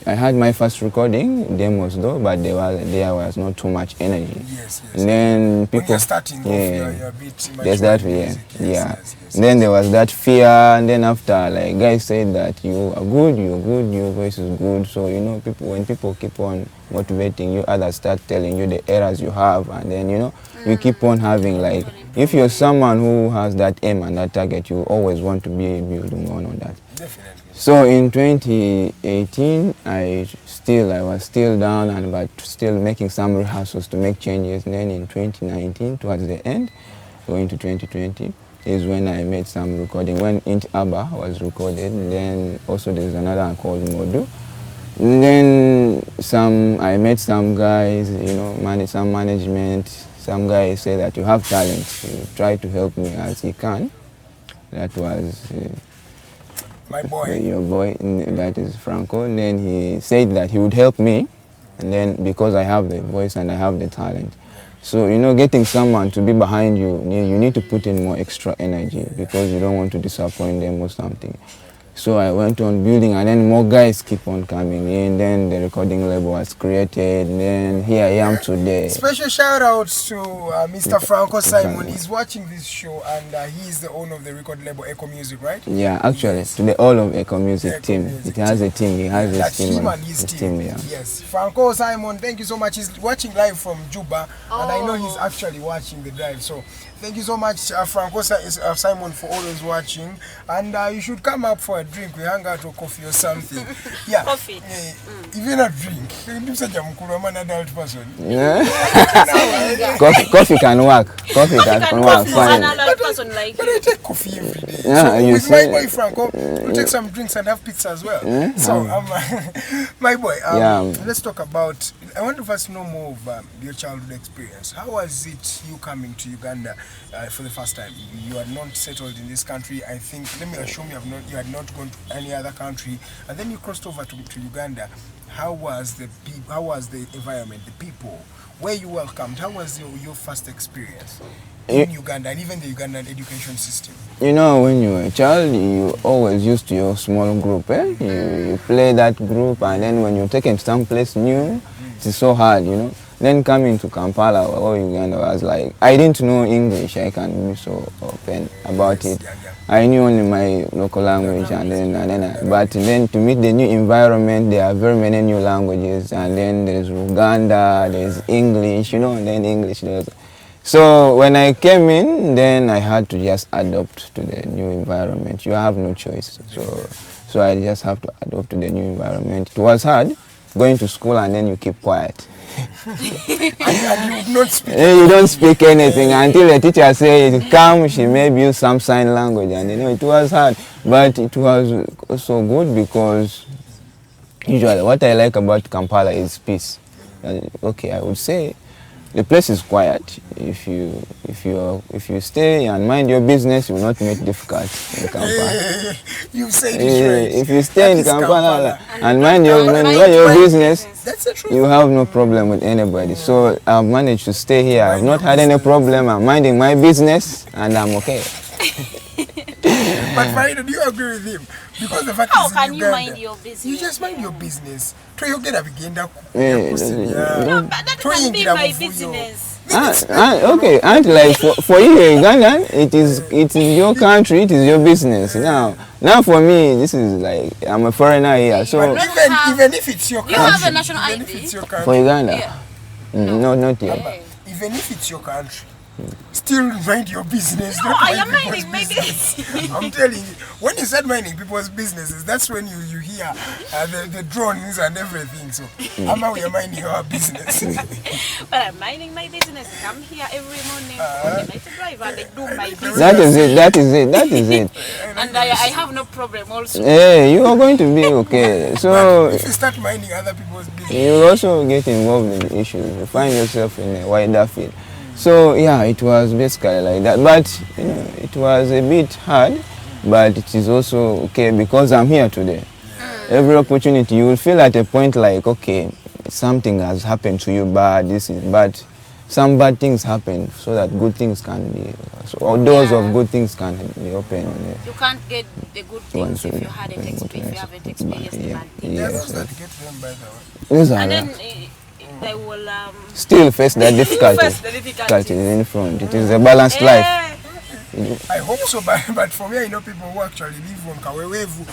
I had my first recording, demos though, but there was not too much energy. Yes. And then people, when you're starting off, you're a bit there's that fear. Yes. Then there was that fear, and then after, guys said that you are good, you're good, your voice is good. So you know, when people keep on motivating you, others start telling you the errors you have, and then you know, you keep on having if you're someone who has that aim and that target, you always want to be building on that. Definitely. So in 2018, I was still down, but still making some rehearsals to make changes. And then in 2019, towards the end, going to 2020, is when I made some recording. When Int Abba was recorded, then also there's another one called Modu. And then I met some guys, you know, some management. Some guys say that you have talent. You try to help me as he can. That was... my boy. Your boy, that is Franco. And then he said that he would help me, and then because I have the voice and I have the talent. So, you know, getting someone to be behind you, you need to put in more extra energy because you don't want to disappoint them or something. So I went on building, and then more guys keep on coming in. Then the recording label was created, and then here I am today. Special shout outs to Mr. Franco Simon. He's watching this show, and he is the owner of the record label Echo Music, right? Yeah, actually, to the all of Echo Music team. It has a team. He has his team. His team. Yeah. Yes, Franco Simon, thank you so much. He's watching live from Juba, and I know he's actually watching the drive. So thank you so much, Franco Simon, for always watching. And you should come up for a drink. We hang out or coffee or something. Yeah. Coffee. Even a drink. I'm an adult person. Yeah. Coffee can work. Coffee can work. Fine. An adult person but I take coffee every day. Yeah, so with my boy Franco, we take some drinks and have pizza as well. Yeah. So my boy, let's talk about. I want to first know more of your childhood experience. How was it you coming to Uganda for the first time? You had not settled in this country. I think, let me assume you had not gone to any other country, and then you crossed over to Uganda. How was the environment, the people? Were you welcomed? How was your first experience in Uganda, and even the Ugandan education system? You know, when you're a child, you always used to your small group. You play that group, and then when you're taken someplace new, it's so hard, you know. Then coming to Kampala or Uganda was I didn't know English. I can be so open about it. I knew only my local language, but then to meet the new environment, there are very many new languages, and then there's Uganda, there's English, you know, and then English. So when I came in, then I had to just adapt to the new environment. You have no choice. So I just have to adapt to the new environment. It was hard going to school, and then you keep quiet. and you don't speak. You don't speak anything until the teacher says, come, she may use some sign language. And you know, it was hard, but it was also good because usually what I like about Kampala is peace. okay, I would say the place is quiet. If you stay and mind your business, you will not make difficult in Kampala. You say this right. If you stay in Kampala and mind your business, that's the truth. You have no problem with anybody. So I've managed to stay here. I've not had any problem. I'm minding my business and I'm okay. But Farida, do you agree with him? Because the fact How is, can in you Uganda, mind your business? You just mind your business. Try to get a Uganda. No, but that can be my business. Okay, and like for you, Ugandan, it is your country, it is your business. Now for me, this is like I'm a foreigner here, so even if it's your country, you have a national ID for Uganda, yeah. No, not yet. Even if it's your country, still mind your business. No, I am minding my business. I'm telling you, when you start minding people's businesses, that's when you hear the drones and everything. So, we are minding our business. But I'm minding my business. I come here every morning on the night drive and I do my business. That is it. And I have no problem also. Hey, you are going to be okay. So if you start minding other people's business, you also get involved in the issues. You find yourself in a wider field. So yeah, it was basically like that. But it was a bit hard, but it is also okay because I'm here today. Every opportunity, you will feel at a point like, okay, something has happened to you bad, but some bad things happen so that good things can be, or doors of good things can be open. You can't get the good things if you haven't experienced the bad things. Yes. that And then they will still face that difficulty in front. It is a balanced life. I hope so, but for me, I know people who actually live on Kawewevu.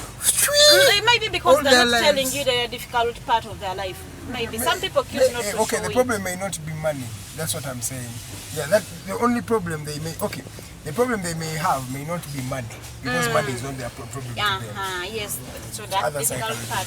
Maybe because they're not telling you the difficult part of their life. Maybe some people choose not to okay, show the it. problem may not be money. That's what I'm saying. Yeah, that the only problem they may. Okay, the problem they may have may not be money because money is not their problem to them. Yes, so that difficult part.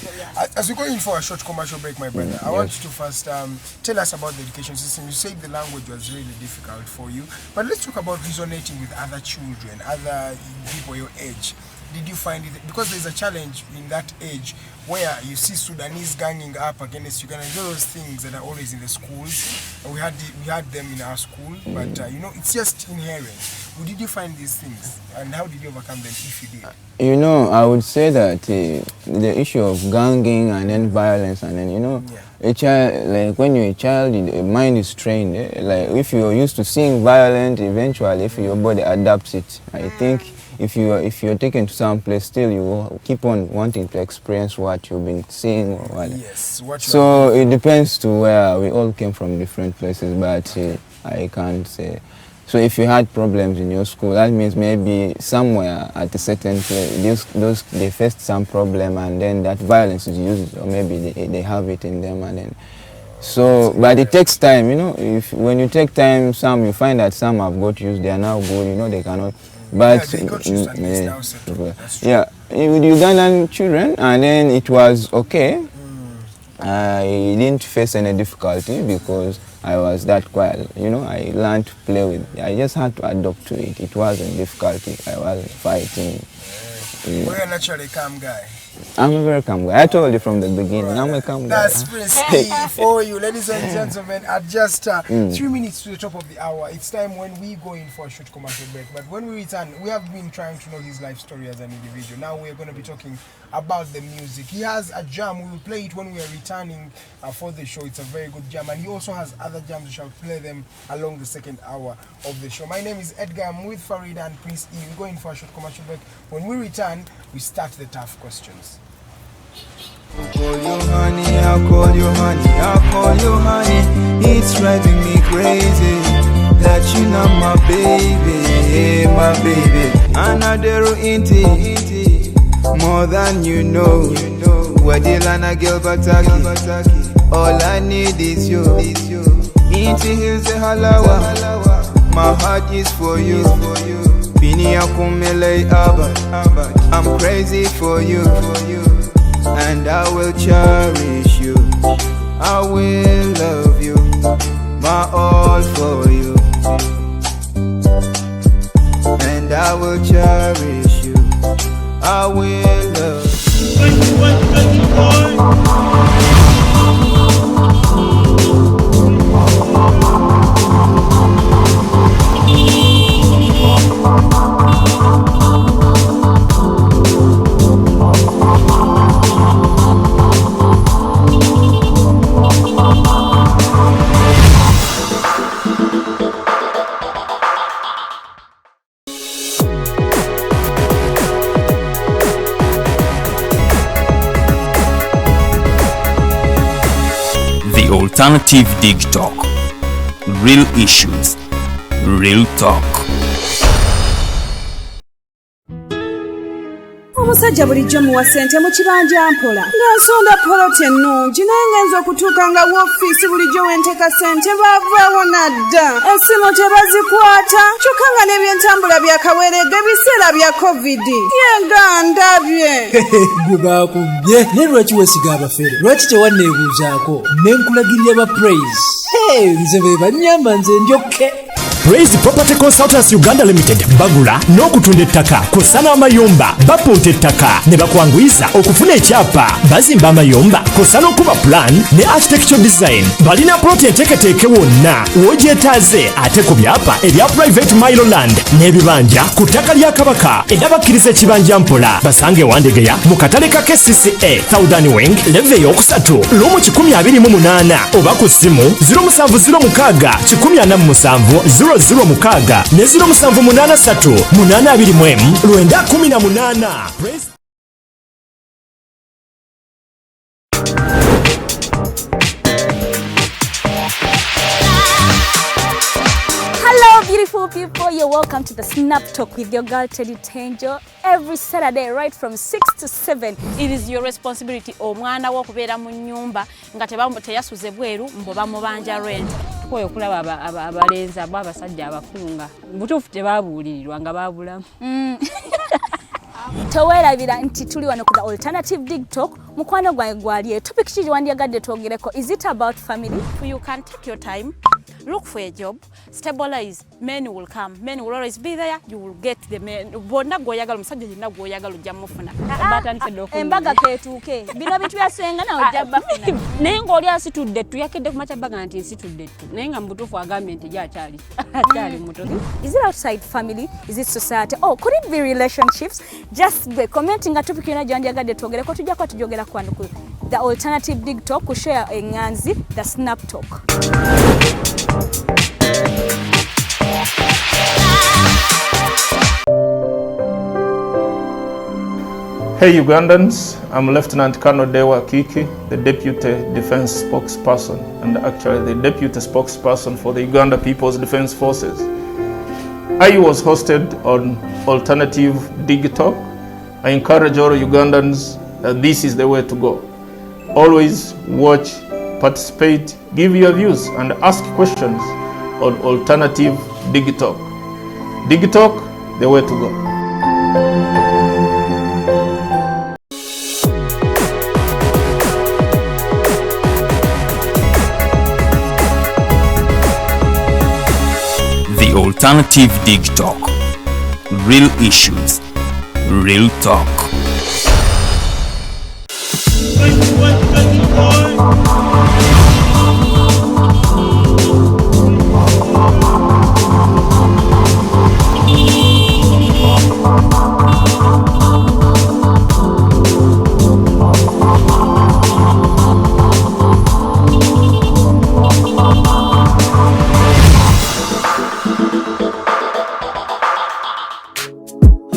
As we go in for a short commercial break, my brother, I want you to first tell us about the education system. You said the language was really difficult for you, but let's talk about resonating with other children, other people your age. Did you find it, because there's a challenge in that age where you see Sudanese ganging up against Uganda, those things that are always in the schools. We had them in our school, but it's just inherent. Did you find these things, and how did you overcome them if you did? I would say that the issue of ganging and then violence and then a child, like when you're a child, the mind is trained. Like if you're used to seeing violence, eventually if your body adapts it, I think. If you're taken to some place, still you will keep on wanting to experience what you've been seeing or what. Yes, so it depends to where we all came from, different places, but I can't say. So if you had problems in your school, that means maybe somewhere at a certain place, they faced some problem and then that violence is used, or maybe they have it in them and then. So, but it takes time, when you take time, you find that some have got used, they are now good, they cannot. But they got used and it's now settled. with Ugandan children, and then it was okay. I didn't face any difficulty because I was that quiet. I learned to play with. I just had to adapt to it. It wasn't difficulty. I wasn't fighting. You're a naturally calm guy. I'm a very calm guy. I told you from the beginning, I'm a calm guy. That's pretty for you, ladies and gentlemen. At just 3 minutes to the top of the hour, it's time when we go in for a short commercial break. But when we return, we have been trying to know his life story as an individual. Now we're going to be talking about the music. He has a jam. We will play it when we are returning for the show. It's a very good jam. And he also has other jams. We shall play them along the second hour of the show. My name is Edgar. I'm with Farida and Prince E. We're going for a short commercial break. When we return, we start the tough questions. I'll call you honey, I'll call you honey, I'll call you honey. It's driving me crazy that you're not my baby, my baby. Another inti, more than you know. Wadilana girl bataki, all I need is you. Inti hills the halawa, my heart is for you. Bini akumele abad, I'm crazy for you. And I will cherish you, I will love you, my all for you. And I will cherish you, I will love you. Alternative Dig Talk. Real issues, real talk. Omusajja bulijjo muwa ssente mu kibanja mpola ng'asonda poloti ennungi naye ngenza okutuuka nga woofiisi bulijjo wenteeka ssente baavaawo nadda essimu tebazikwata kyokka nga n'ebyentambula byakaweeredde biseera bya kovidi yenga ndabye gwe baakubye naye lwaki weesiga abafere lwaki tewanneebuuzaako ne nkulagirira ba praise nze be bannyamba nze njokke Praise Property Consultants Uganda Limited bagula n'okutunda ettaka kw'ossa n'amayumba bapunta ettaka ne bakwanguyiza okufuna ekyapa bazimba amayumba kw'ossa n'okuba plan ne architectural design balina ploti enteeketeeke wonna w'ogyetaaze ate ku byapa ebya private Miloland n'ebibanja ku ttaka lya Kabaka era bakkiriza ekibanja mpola basange Wandegeya mu katale ka KCCA Southern Wing leve eyokusatu lumu 128 oba ku ssimu 0706 147 006 ne 0783 821 918. Hello beautiful people, you're welcome to the Snap Talk with your girl Teddy Tenjo every Saturday right from 6 to 7. It is your responsibility omwana wo kubeera mu nyumba nga teyasuze bweru mbo bamubanja rent. Tukoye okulaba abalenzi abasajja abakunga butuufu tebabuulirirwa nga babulamu. Towerabira nti tuli wano ku the Alternative Dig Talk mukwano gwange gwaliye topic kiki wandiyagadde twogereko. Is it about family? You can take your time, look for a job, stabilize, men will come, men will always be there, you will get the men. Bonna goyagala musajja yenna goyagala ojja mufuna. Embaga ketuuke bino bitu byasenga nawe ojja bafuna. Naye ng'oli asitudde ttu yakedde ku macabaga nti nsitudde ttu naye nga mubutuufu agambye nti gy'akyali muto. Is it outside family? Is it society? Oh, could it be relationships? Just be commenting nga topic yona gyandiyagadde twogereko tujja kuba tujogera kwano ku the Alternative Dig Talk ku share enganzi the Snap Talk. Hey Ugandans, I'm Lieutenant Colonel Dewa Kiki, the Deputy Defense Spokesperson and actually the Deputy Spokesperson for the Uganda People's Defense Forces. I was hosted on Alternative Dig Talk. I encourage all Ugandans that this is the way to go. Always watch, participate, give your views and ask questions on Alternative Dig Talk. Dig Talk, the way to go. The Alternative Dig Talk. Real issues, real talk.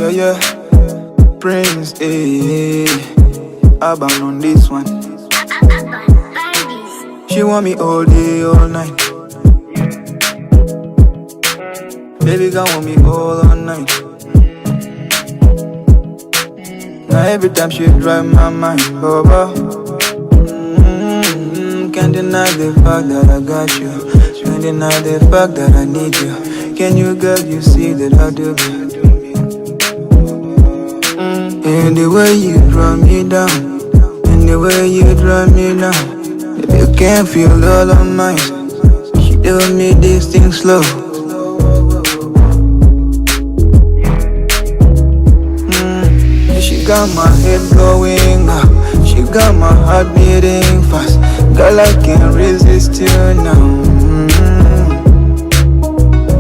Yeah, Prince, Aban on this one. She want me all day, all night. Baby girl want me all night. Now every time she drive my mind, Baba. Can't deny the fact that I got you. Can't deny the fact that I need you. Can you, girl, you see that I do? And the way you draw me down, and the way you draw me down, if you can't feel all of mine, she do me this thing slow. She got my head going up, she got my heart beating fast. Girl, I can't resist you now.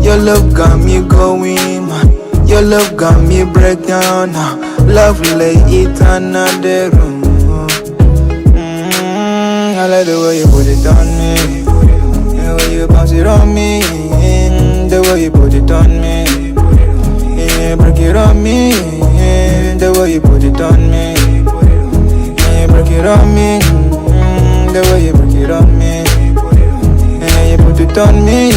Your love got me going, man. Your love got me break down now. Love lay it another room. I like the way you put it on me, the way you bounce it on me, the way you put it on me, break it on me, the way you put it on me, break it on me, the way you break it on me. it on me.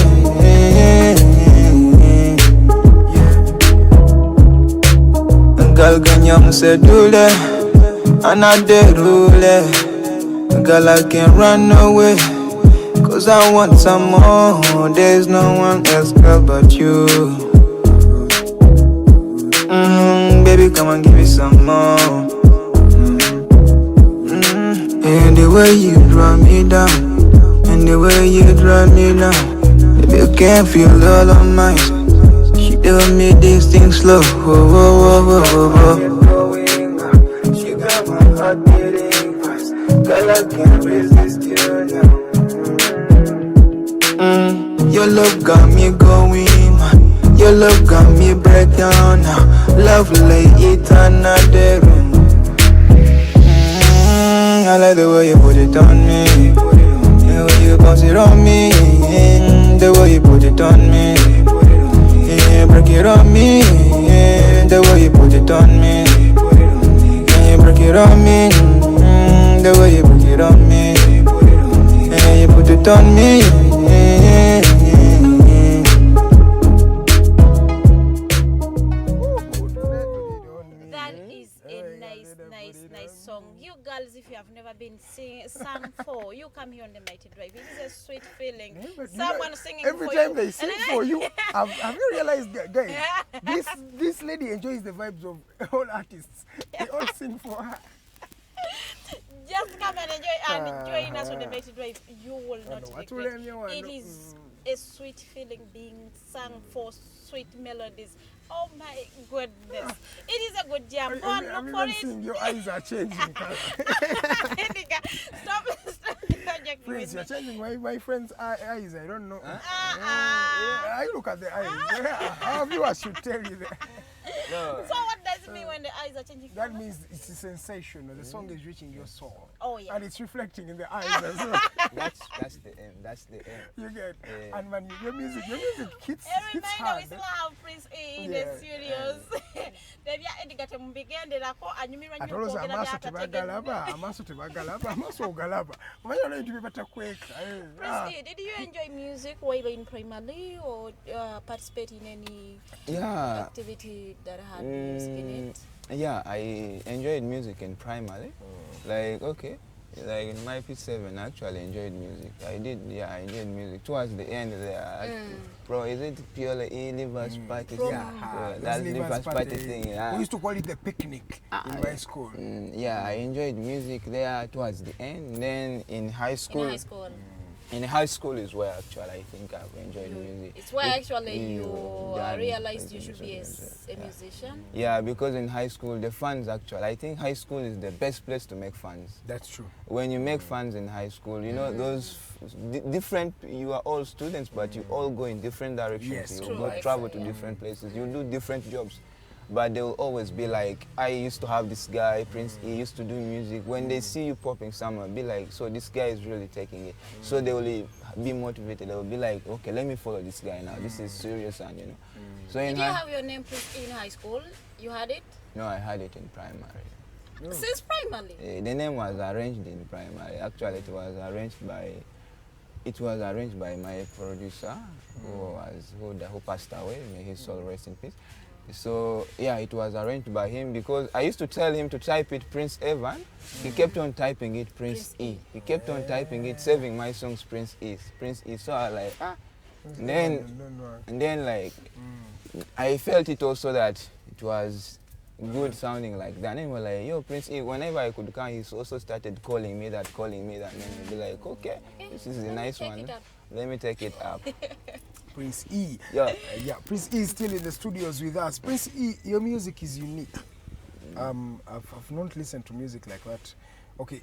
Girl, can you say do that? And I did rule it. Girl, I can't run away, 'cause I want some more. There's no one else, girl, but you. Baby, come and give me some more. And the way you draw me down, and the way you draw me down, baby, you can't feel all of mine. She tell me these things slow. Whoa, whoa, whoa, whoa, whoa. She got my heart beating fast. Girl, I can't resist you now. Your love got me going, your love got me break down now. Love lay it another room. I like the way you put it on me, the way you bounce it on me, the way you put it on me, break it on me, the way you put it on me, break it on me, the way you break it on me, you put it on me. You girls, if you have never been sung for, you come here on the Mighty Drive. It is a sweet feeling. Yeah, someone singing every for time you. They sing for you. Have you realized, guys? This lady enjoys the vibes of all artists. They all sing for her. Just come and enjoy and join us on the Mighty Drive. You will not regret. It is a sweet feeling being sung for sweet melodies. Oh my goodness. It is a good jam. Go and look for it. Your eyes are changing. Stop. Prince, you're changing my friend's eyes. I don't know. I look at the eyes. Our viewers should tell you that. No. So what does it mean when the eyes are changing? That means it's a sensation. The song is reaching your soul. Oh yeah. And it's reflecting in the eyes as well. That's the aim. That's the aim. You get. And when your music hits every night hard. we still have Prince E in the studios. Devya Edgar tembigendera ko anyumirwa nnyo kwogera byatategeera. Amaso tebagalaba. Amaso ogalaba. Umanya abantu bebatakweka. Prince E, did you enjoy music while you were in primary or participate in any activity that had music in it? Yeah, I enjoyed music in primary. Like in my P7 I actually enjoyed music. I enjoyed music. Towards the end there, bro, is it purely Livers Party? That Livers Party thing. Yeah. We used to call it the picnic in my school. I enjoyed music there towards the end. Then in high school. In high school is where actually I think I've enjoyed music. It's where actually you realized you should be a musician? Yeah, because in high school, the fans actually, I think high school is the best place to make fans. That's true. When you make fans in high school, you know, those different, you are all students, but you all go in different directions. Yes, you go travel to different places. You do different jobs. But they will always be like, I used to have this guy, Prince E, used to do music. When they see you popping somewhere, be like, so this guy is really taking it. So they will be motivated. They will be like, okay, let me follow this guy now. This is serious, and you know. So did you have your name Prince E in high school? You had it? No, I had it in primary. No. Since primary? The name was arranged in primary. Actually, it was arranged by my producer, who passed away. May his soul rest in peace. So yeah, it was arranged by him because I used to tell him to type it Prince Evan. He kept on typing it Prince E. He kept on typing it, saving my songs Prince E. So I like and then like I felt it also that it was good sounding like that. And then we're like, yo, Prince E, whenever I could come, he also started calling me that, and then we'd be like, okay, this is a nice one. Let me take it up. Prince E. Yeah. Prince E is still in the studios with us. Prince E, your music is unique. I've not listened to music like that. Okay,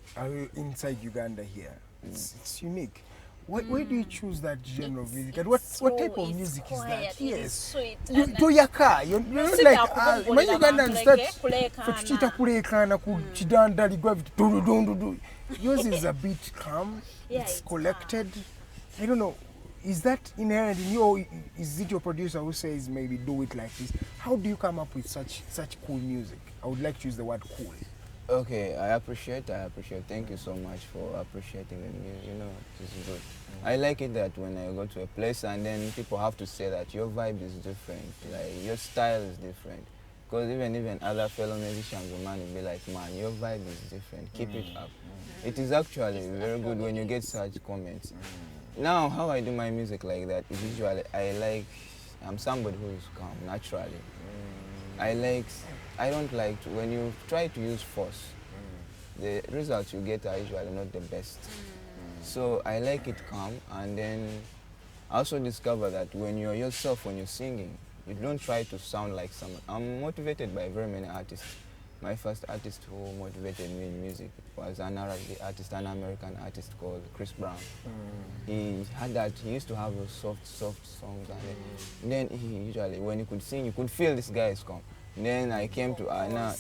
inside Uganda here. It's unique. Why do you choose that genre of music? And what type of music is that? Yes. Sweet. Toyaka. You're not like when Ugandans start kuchita kulekana kuchidanda ligwa. Yours is a bit calm. It's collected. I don't know. Is that inherent in you, or is it your producer who says maybe do it like this? How do you come up with such cool music? I would like to use the word cool. Okay, I appreciate. Thank you so much for appreciating the music. You know, this is good. I like it that when I go to a place and then people have to say that your vibe is different, like your style is different. Because even other fellow musicians will man will be like, man, your vibe is different. Keep it up. It is actually very good when you get such comments. Now, how I do my music like that is usually I'm somebody who is calm naturally. I don't like to, when you try to use force, the results you get are usually not the best. So I like it calm, and then I also discover that when you're yourself, when you're singing, you don't try to sound like someone. I'm motivated by very many artists. My first artist who motivated me in music was an R&B artist, an American artist called Chris Brown. He used to have a soft songs, and then he usually, when he could sing, you could feel this guy is calm. Then I came to Anna,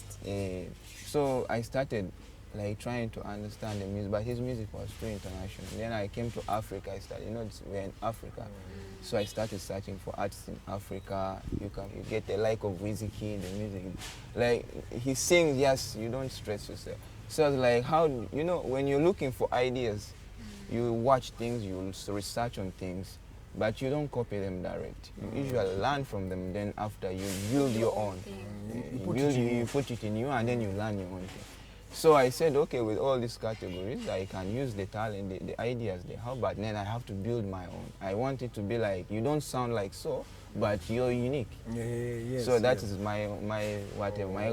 so I started like trying to understand the music, but his music was too international. Then I came to Africa. We're in Africa, so I started searching for artists in Africa. You get the like of Wizkid, the music, like he sings. Yes, you don't stress yourself. So it's like how when you're looking for ideas, you watch things, you research on things. But you don't copy them direct. You usually learn from them, then after you build your own. You put it in you, and then you learn your own thing. So I said, okay, with all these categories, I can use the talent, the ideas they have, but then I have to build my own. I want it to be like, you don't sound like so, but you're unique. So that is my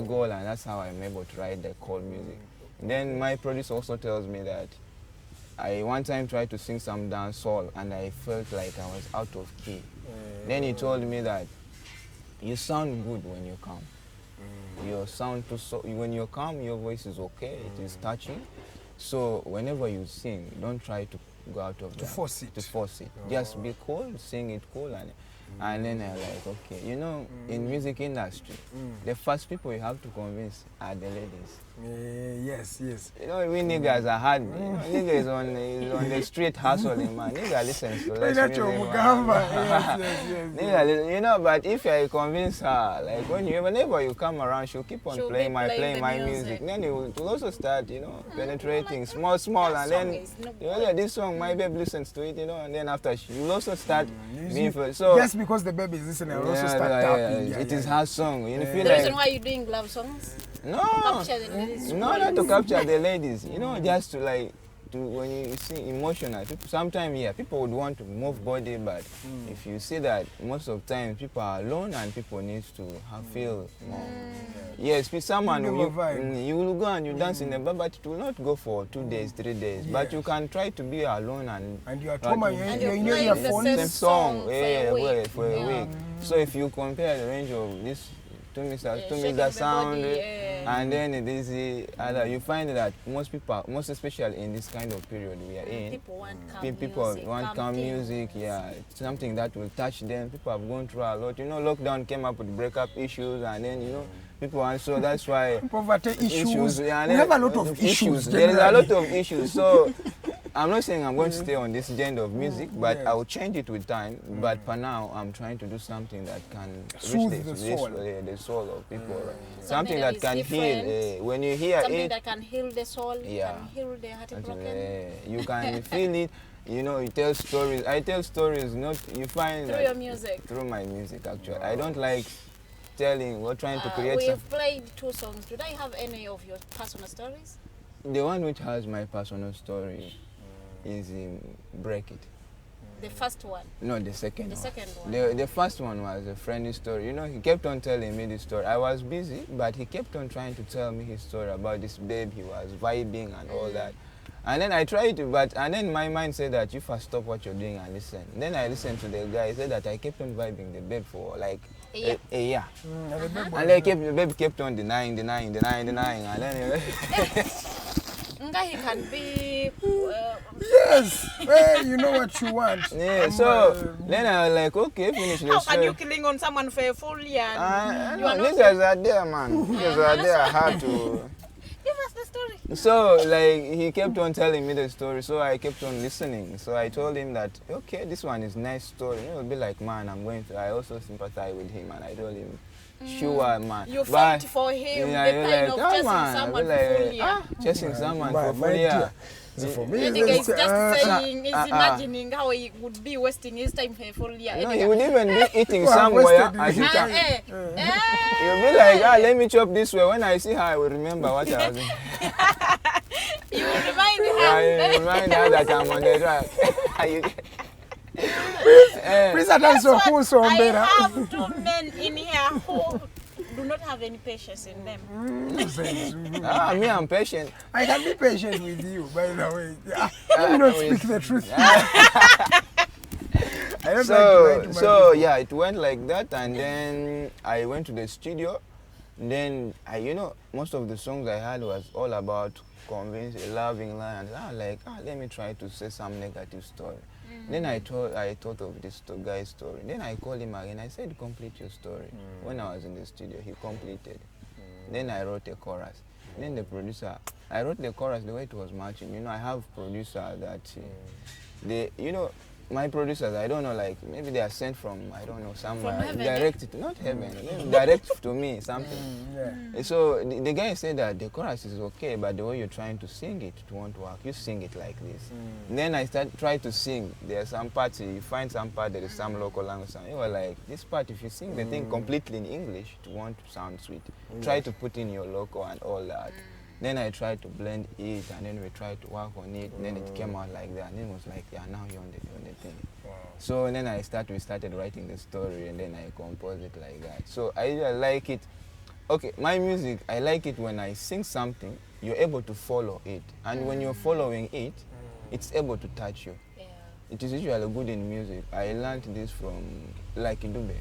goal, and that's how I'm able to write the cold music. Then my producer also tells me that I one time tried to sing some dancehall and I felt like I was out of key. Then he told me that you sound good when you calm. You sound when you're calm, your voice is okay, it is touching. So whenever you sing, don't try to go out of that. To force it. Just be cool, sing it cool, and then I'm like, okay, in music industry, the first people you have to convince are the ladies. Yes. We niggas are hard. Nigga is on the street hustling, man. Nigga listens to less music. Yes. But if I convince her, like whenever you come around, she'll keep on playing my music. Then you will also start, penetrating small, and then this song, my baby listens to it, and then after she will also start being so. Just because the baby is listening, I'll also start tapping. It is her song. You feel the reason why you're doing love songs? No, not to capture the ladies. Just to when you see emotional. Sometimes, people would want to move body, but if you see that most of the time people are alone and people need to feel more. Yes, someone you will go and you dance in the bar, but it will not go for 2 days, 3 days. But you can try to be alone and you are you're in your phone. Same song for a week. So if you compare the range of this to me the sound, and then it is you find that most especially in this kind of period we are in, people want calm music, something that will touch them. People have gone through a lot. Lockdown came up with breakup issues, and then people, and so that's why poverty issues. We have a lot of issues. There is a lot of issues. So I'm not saying I'm going to stay on this genre of music, but I will change it with time. But for now, I'm trying to do something that can reach the soul of people. Something that can heal. When you hear something that can heal the soul, can heal the heartbroken. You can feel it. You tell stories. I tell stories. You find through your music. Through my music, actually. I don't like telling or trying to create. We've played 2 songs. Do they have any of your personal stories? The one which has my personal story is Break It. The first one? No, the second one. The second one. The first one was a friendly story. He kept on telling me this story. I was busy, but he kept on trying to tell me his story about this babe. He was vibing and all that. And then I tried to, and then my mind said that you first stop what you're doing and listen. Then I listened to the guy. He said that I kept on vibing the babe for like a year. And the babe kept on denying. And then He can be... yes! You know what you want. Yeah, so then I was like, okay, finish the story. How can you killing on someone for a full year? Niggas are there, man. Niggas are there. I had to... Give us the story. So, he kept on telling me the story, so I kept on listening. So I told him that, okay, this one is nice story. It will be like, man, I also sympathize with him. And I told him, sure, man. You fight for him, yeah, the pain of chasing someone for full year. Chasing someone for full year. So for me, Edgar is just saying, is imagining how he would be wasting his time for a full year. No, he would even be eating somewhere as he can. He'll be like, let me chop this way. When I see her, I will remember what I was doing. You will remind her. I remind her that I'm on the track. Please attend so cool, so I better. have two men in here who do not have any patience in them. Me, I'm patient. I can be patient with you, by the way. Let me not speak the truth. Yeah, it went like that, and then I went to the studio. Then most of the songs I had was all about convince a loving line, and let me try to say some negative story. Then I thought of this guy's story. Then I called him again. I said, complete your story. When I was in the studio, he completed. Then I wrote a chorus. Then the producer, I wrote the chorus the way it was matching. I have producer that my producers, I don't know, like maybe they are sent from, I don't know, somewhere. From heaven, directed, not heaven, direct to me, something. So the guy said that the chorus is okay, but the way you're trying to sing it won't work. You sing it like this. Then I try to sing. There are some parts, you find some part, there is some local language. You were like, this part, if you sing the thing completely in English, it won't sound sweet. Try to put in your local and all that. Then I tried to blend it, and then we tried to work on it, and then it came out like that. And then it was like, yeah, now you're on the thing. Wow. So then we started writing the story, and then I composed it like that. So I like it. Okay, my music, I like it when I sing something, you're able to follow it. And when you're following it, it's able to touch you. Yeah. It is usually good in music. I learned this from Dube.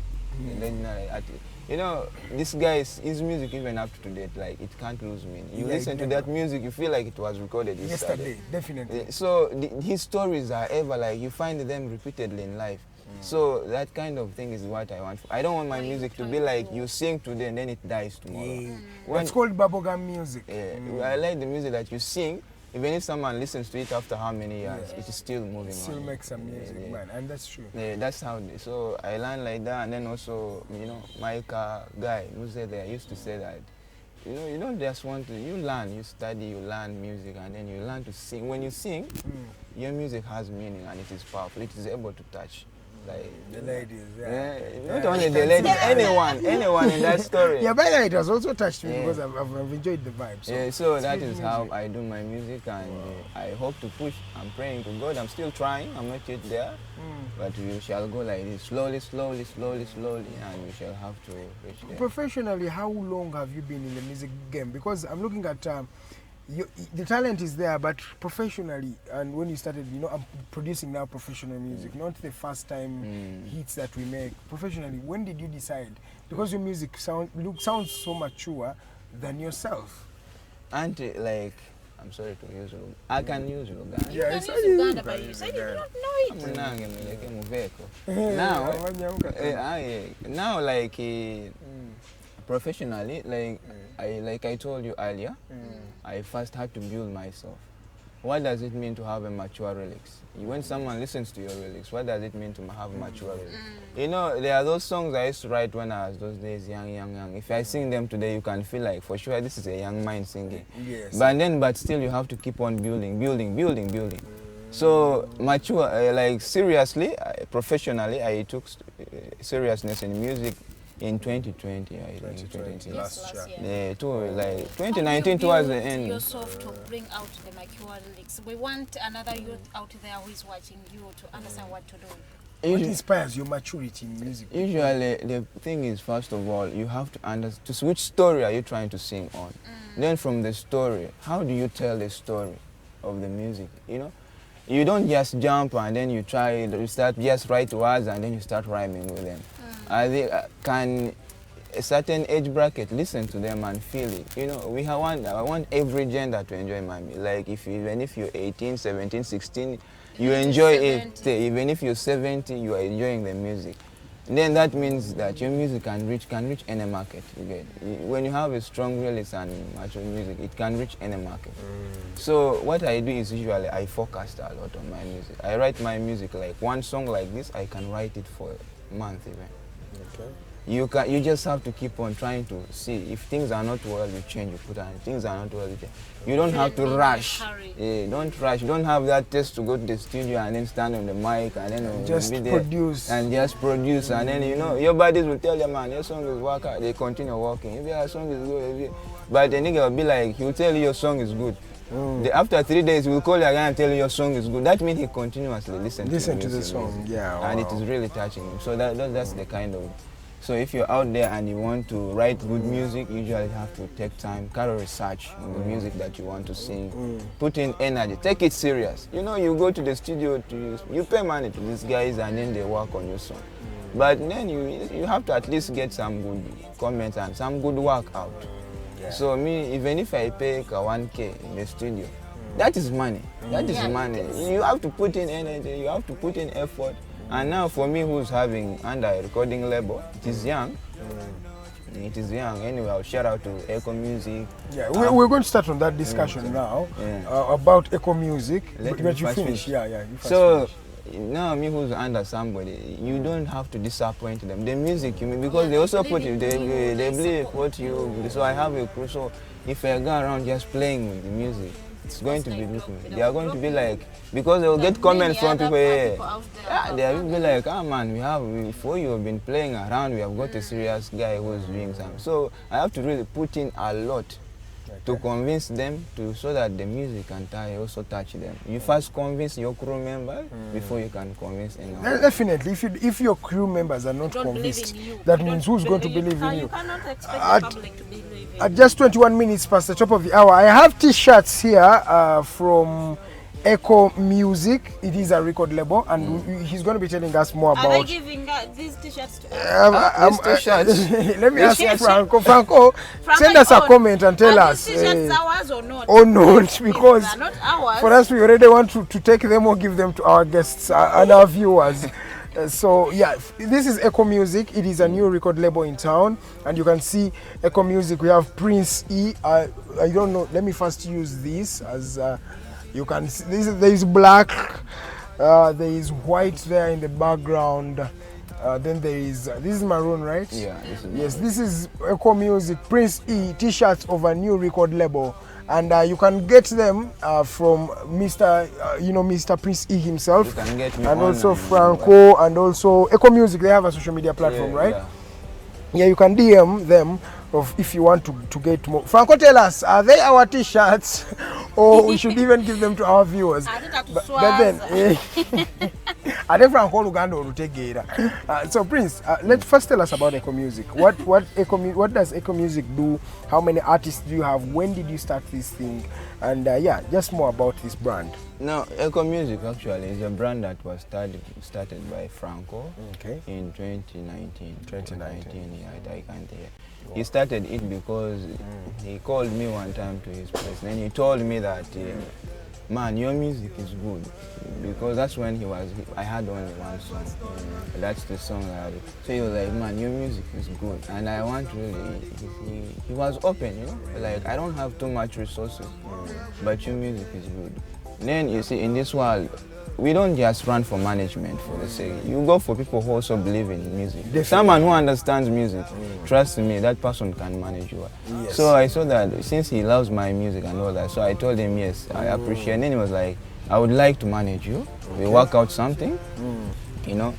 This guy's music even up to date, like it can't lose meaning. You listen to that music, you feel like it was recorded yesterday. Definitely. So his stories are ever like, you find them repeatedly in life. So that kind of thing is what I want. I don't want my music to be like you sing today and then it dies tomorrow. It's called bubblegum music. I like the music that you sing. Even if someone listens to it after how many years, it is still moving on. Still makes some music, man, and that's true. Yeah, that's how. So I learned like that, and then also, my guy who said that, used to say that, you don't just want to. You learn, you study, you learn music, and then you learn to sing. When you sing, your music has meaning and it is powerful. It is able to touch. Like the ladies, not only the ladies, anyone in that story. Yeah, by the way, it has also touched me because I've enjoyed the vibe. So, so that is how I do my music, and I hope to push. I'm praying to God. I'm still trying. I'm not yet there, but we shall go like this, slowly, and we shall have to reach there. Professionally, how long have you been in the music game? Because I'm looking at the talent is there, but professionally, and when you started, I'm producing now professional music, not the first time hits that we make. Professionally, when did you decide? Because your music sounds so mature than yourself. And I'm sorry to use Uganda. I can use Uganda. Yeah, you can use Uganda, but you said you do not know it. Now, professionally, I told you earlier, I first had to build myself. What does it mean to have a mature lyrics? When someone listens to your lyrics, what does it mean to have mature lyrics? There are those songs I used to write when I was those days young. If I sing them today, you can feel like for sure this is a young mind singing. Yes. But still you have to keep on building. So mature, seriously, professionally, I took seriousness in music in 2020, I think. 2020, last year. 2019 towards the end. Yourself to bring out the mature lyrics. We want another youth out there who is watching you to understand what to do. What inspires your maturity in music? Usually, the thing is, first of all, you have to understand which story are you trying to sing on. Then from the story, how do you tell the story of the music? You don't just jump and then you start just write words and then you start rhyming with them. Can a certain age bracket listen to them and feel it? I want every gender to enjoy my music. Like even if you're 18, 17, 16, you enjoy it. Even if you're 70, you are enjoying the music. Then that means that your music can reach any market. You get when you have a strong release and mature music, it can reach any market. So what I do is usually I focus a lot on my music. I write my music like one song like this, I can write it for a month even. Okay. you just have to keep on trying to see if things are not well, you change, you put on. Things are not well, you change. You don't have to rush. Don't rush. You don't have that test to go to the studio and then stand on the mic and then just produce. And then your bodies will tell you, man, your song is working. They continue working. If your song is good, but the nigga will be like, he'll tell you your song is good. After 3 days, we'll call you again and tell you your song is good. That means he continuously listen to the song. Yeah, and it is really touching him. So that's the kind of. So if you're out there and you want to write good music, you usually have to take time, carry research on the music that you want to sing, put in energy, take it serious. You go to the studio, you pay money to these guys and then they work on your song. But then you have to at least get some good comments and some good work out. Yeah. So even if I pay 1K in the studio, that is money. That is money. You have to put in energy, you have to put in effort. And now for me, who's having under a recording label, it is young. It is young. Anyway, I'll shout out to Echo Music. Yeah, we're going to start on that discussion now about Echo Music. But you finish. Yeah. So now me who's under somebody, you don't have to disappoint them. The music, because they also put you, they believe what you. So I have a crew. So if I go around just playing with the music, it's going to be different. They are going to be like, because they will get comments from people here. Yeah, they will be like, man, before you have been playing around, we have got a serious guy who's doing something. So I have to really put in a lot to convince them so that the music can also touch them. You first convince your crew member before you can convince anyone. Definitely. If your crew members are not convinced, that means who's going to believe in you? You cannot expect the public to believe in you. At just 21 minutes past the top of the hour, I have t-shirts here from Echo Music. It is a record label, and he's going to be telling us more about. Are they giving these t-shirts to us? These t-shirts. Let me ask Franco. Franco, send us a comment and tell us. Are these t-shirts ours or not? Or not, because they are not ours. For us, we already want to take them or give them to our guests and our viewers. So yeah, this is Echo Music. It is a new record label in town, and you can see Echo Music. We have Prince E. I don't know. Let me first use this as. You can see there is black, there is white there in the background. Then there is this is maroon, right? Yeah. This is Echo Music Prince E t-shirts of a new record label, and you can get them from Mr. Prince E himself, you can get me and also Franco, and also Echo Music. They have a social media platform, right? Yeah, you can DM them if you want to get more. Franco, tell us, are they our t-shirts, or we should even give them to our viewers? But then, I think Franco Uganda will take it. So Prince, let's first tell us about Echo Music. What does Echo Music do? How many artists do you have? When did you start this thing? And just more about this brand. No, Echo Music actually is a brand that was started by Franco in 2019. 2019, yeah, I can't hear. Wow. He started it because he called me one time to his place, and he told me that, man, your music is good, because that's when I had only one song. That's the song I had. So he was like, man, your music is good, and I want really. He was open, like, I don't have too much resources, but your music is good. Then you see, in this world, we don't just run for management for the sake. You go for people who also believe in music. Definitely. Someone who understands music, trust me, that person can manage you. Yes. So I saw that since he loves my music and all that, so I told him, yes, I appreciate. And then he was like, I would like to manage you. We work out something, And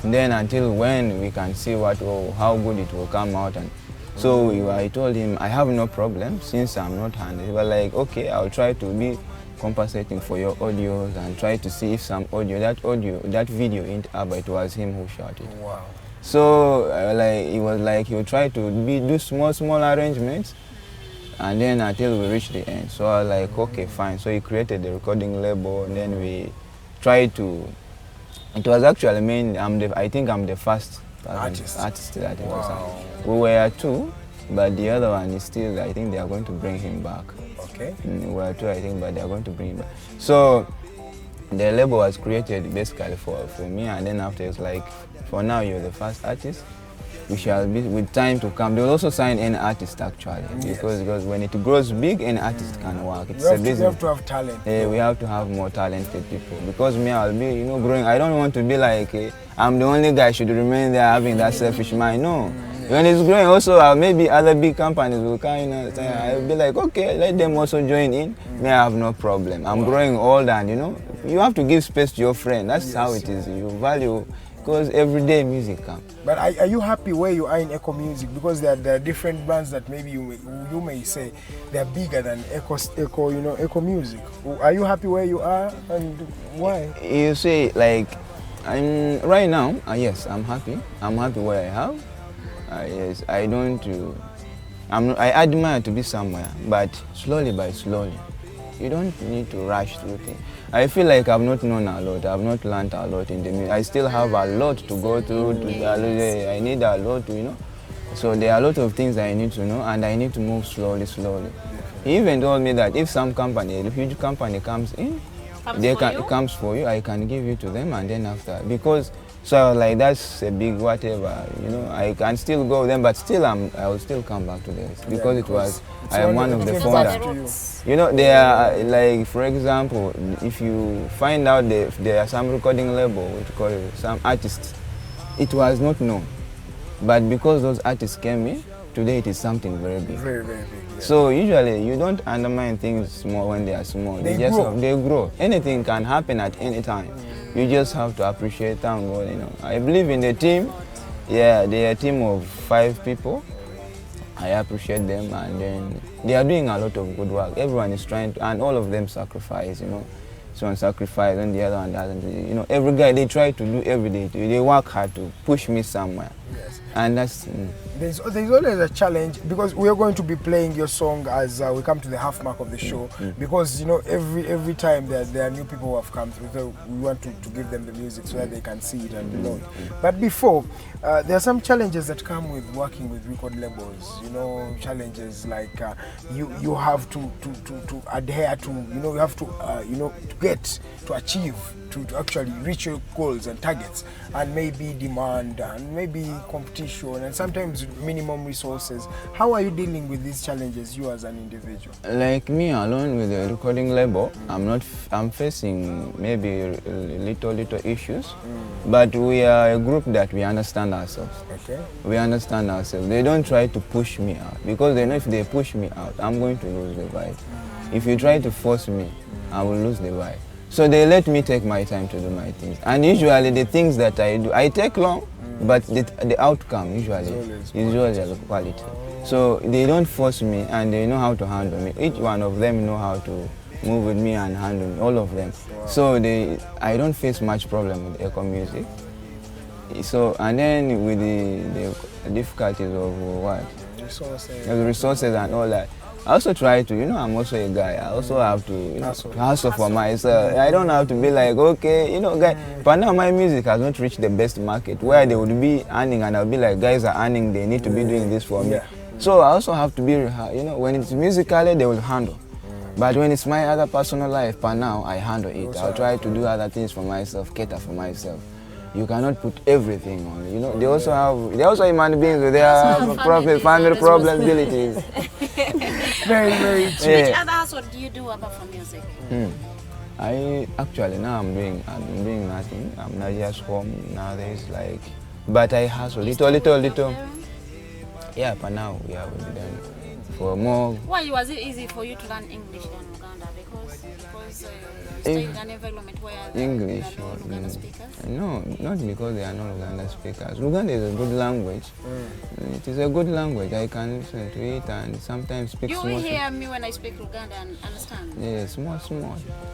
then until when we can see how good it will come out. And so I told him, I have no problem since I'm not handed. He was like, okay, I'll try to be compensating for your audios and try to see if some that video ain't up, but it was him who shot it. Wow. So he was like, he would try to do small arrangements, and then until we reach the end. So I was like, okay, fine. So he created the recording label, and then we tried to. It was actually I think I'm the first artist that it was. We were two, but the other one is still. I think they are going to bring him back. Okay. We were two, I think, but they are going to bring him back. So the label was created basically for me, and then after it's like, for now you're the first artist, we shall be with time to come. They will also sign any artist actually, because when it grows big, any artist can work. It's a business. We have to have talent. We have to have more talented people, because me, I'll be, growing. I don't want to be like I'm the only guy should remain there having that selfish mind. No. When it's growing, also maybe other big companies will come. I'll be like, okay, let them also join in. Me, I have no problem. I'm growing old, and you have to give space to your friend. That's how it is. You value, because everyday music comes. But are you happy where you are in eco music? Because there are different brands that maybe you may say they're bigger than eco music. Are you happy where you are, and why? You say like, I'm right now. Yes, I'm happy. I'm happy where I have. Yes, I admire to be somewhere, but slowly by slowly. You don't need to rush through things. I feel like I've not known a lot. I've not learned a lot in the music. I still have a lot to go through. I need a lot to, So there are a lot of things I need to know, and I need to move slowly. He even told me that if some company, a huge company comes in, comes for you, I can give you to them, and then after, because. So like that's a big whatever, I can still go with them, but still I will still come back to this, because I am one of the founders. They are like, for example, if you find out there are some recording label, which call some artists, it was not known, but because those artists came in, today it is something very big. Very, very big. Yeah. So usually you don't undermine things small when they are small. They grow. Anything can happen at any time. You just have to appreciate them. I believe in the team. Yeah, they are a team of 5 people. I appreciate them, and then they are doing a lot of good work. Everyone is trying to, and all of them sacrifice. So one sacrifice, and the other one doesn't. Every guy, they try to do every day. They work hard to push me somewhere. Yes. And that's. There's always a challenge, because we are going to be playing your song as we come to the half mark of the show. Because every time there are new people who have come through, so we want to give them the music so that they can see it and know it. But before, there are some challenges that come with working with record labels. Challenges like you have to adhere to, you have to get to achieve, to actually reach your goals and targets, and maybe demand, and maybe competition, and sometimes minimum resources. How are you dealing with these challenges, you as an individual? Like me alone with the recording label, I'm facing maybe little issues, but we are a group that we understand ourselves. Okay. We understand ourselves. They don't try to push me out, because they know if they push me out, I'm going to lose the vibe. If you try to force me, I will lose the vibe. So they let me take my time to do my things. And usually the things that I do, I take long, but the outcome usually is quality. So they don't force me, and they know how to handle me. Each one of them know how to move with me and handle me, all of them. So I don't face much problem with eco music. So, and then with the difficulties of what? Resources and all that. I also try to, I'm also a guy. I also have to hustle for myself. I don't have to be like, okay, guy. But now my music has not reached the best market where they would be earning, and I'll be like, guys are earning, they need to be doing this for me. So I also have to be, when it's musically, they will handle. But when it's my other personal life, per now, I handle it. I'll try to do other things for myself, cater for myself. You cannot put everything on. They're also human beings with their family problems. Very, very true. Which other hustle do you do apart from music? I actually now I'm doing nothing. I'm not just home nowadays, but I hustle little. Yeah, for now we have to be done for more. Why was it easy for you to learn English in Uganda? Because stay in an environment where English. there are no Uganda speakers? No, not because there are no Uganda speakers. Uganda is a good language. It is a good language. I can listen to it and sometimes speak small. You hear me when I speak Uganda and understand? Yeah, small.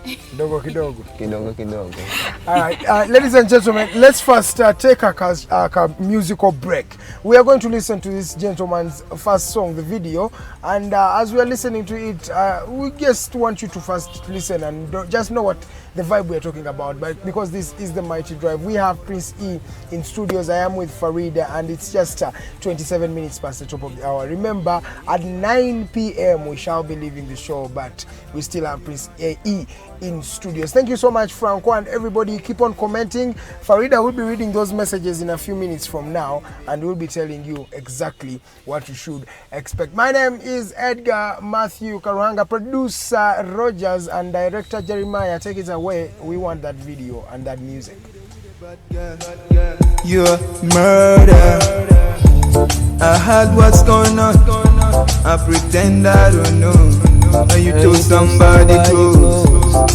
Kidogo. All right, ladies and gentlemen, let's first take a musical break. We are going to listen to this gentleman's first song, the video, and as we are listening to it, we just want you to first listen and just know what the vibe we are talking about. But because this is the Mighty Drive, we have Prince E in studios. I am with Farida, and it's just 27 minutes past the top of the hour. Remember, at 9 p.m. we shall be leaving the show, but we still have Prince E in studios. Thank you so much, Franco, and everybody. Keep on commenting. Farida will be reading those messages in a few minutes from now, and we'll be telling you exactly what you should expect. My name is Edgar, Mathew, Karuhanga, producer Rogers, and director Jeremiah. Take it away. We want that video and that music. You're murder. I heard what's going on. I pretend I don't know. And you told somebody close,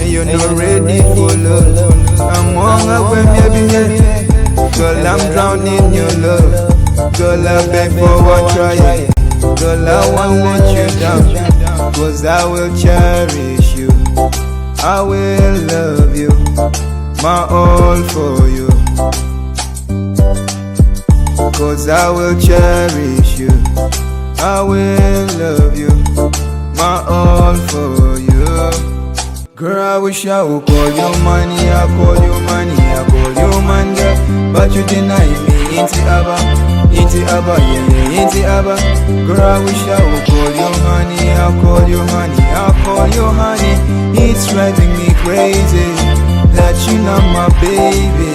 and you're not ready for love. I'm on when you behave. Girl, I'm drowning in your love. Girl, I beg for one try. Girl, I won't let you down. Cause I will cherish you. I will love you. My all for you. Cause I will cherish you. I will love you. My all for you. Girl, I wish I would call you money. I call you money. I call you man, girl. But you deny me. Inti Abba, yeah, Inti Abba. Girl, I wish I would call you honey. I call you honey. I call you honey. It's driving me crazy that you're not my baby,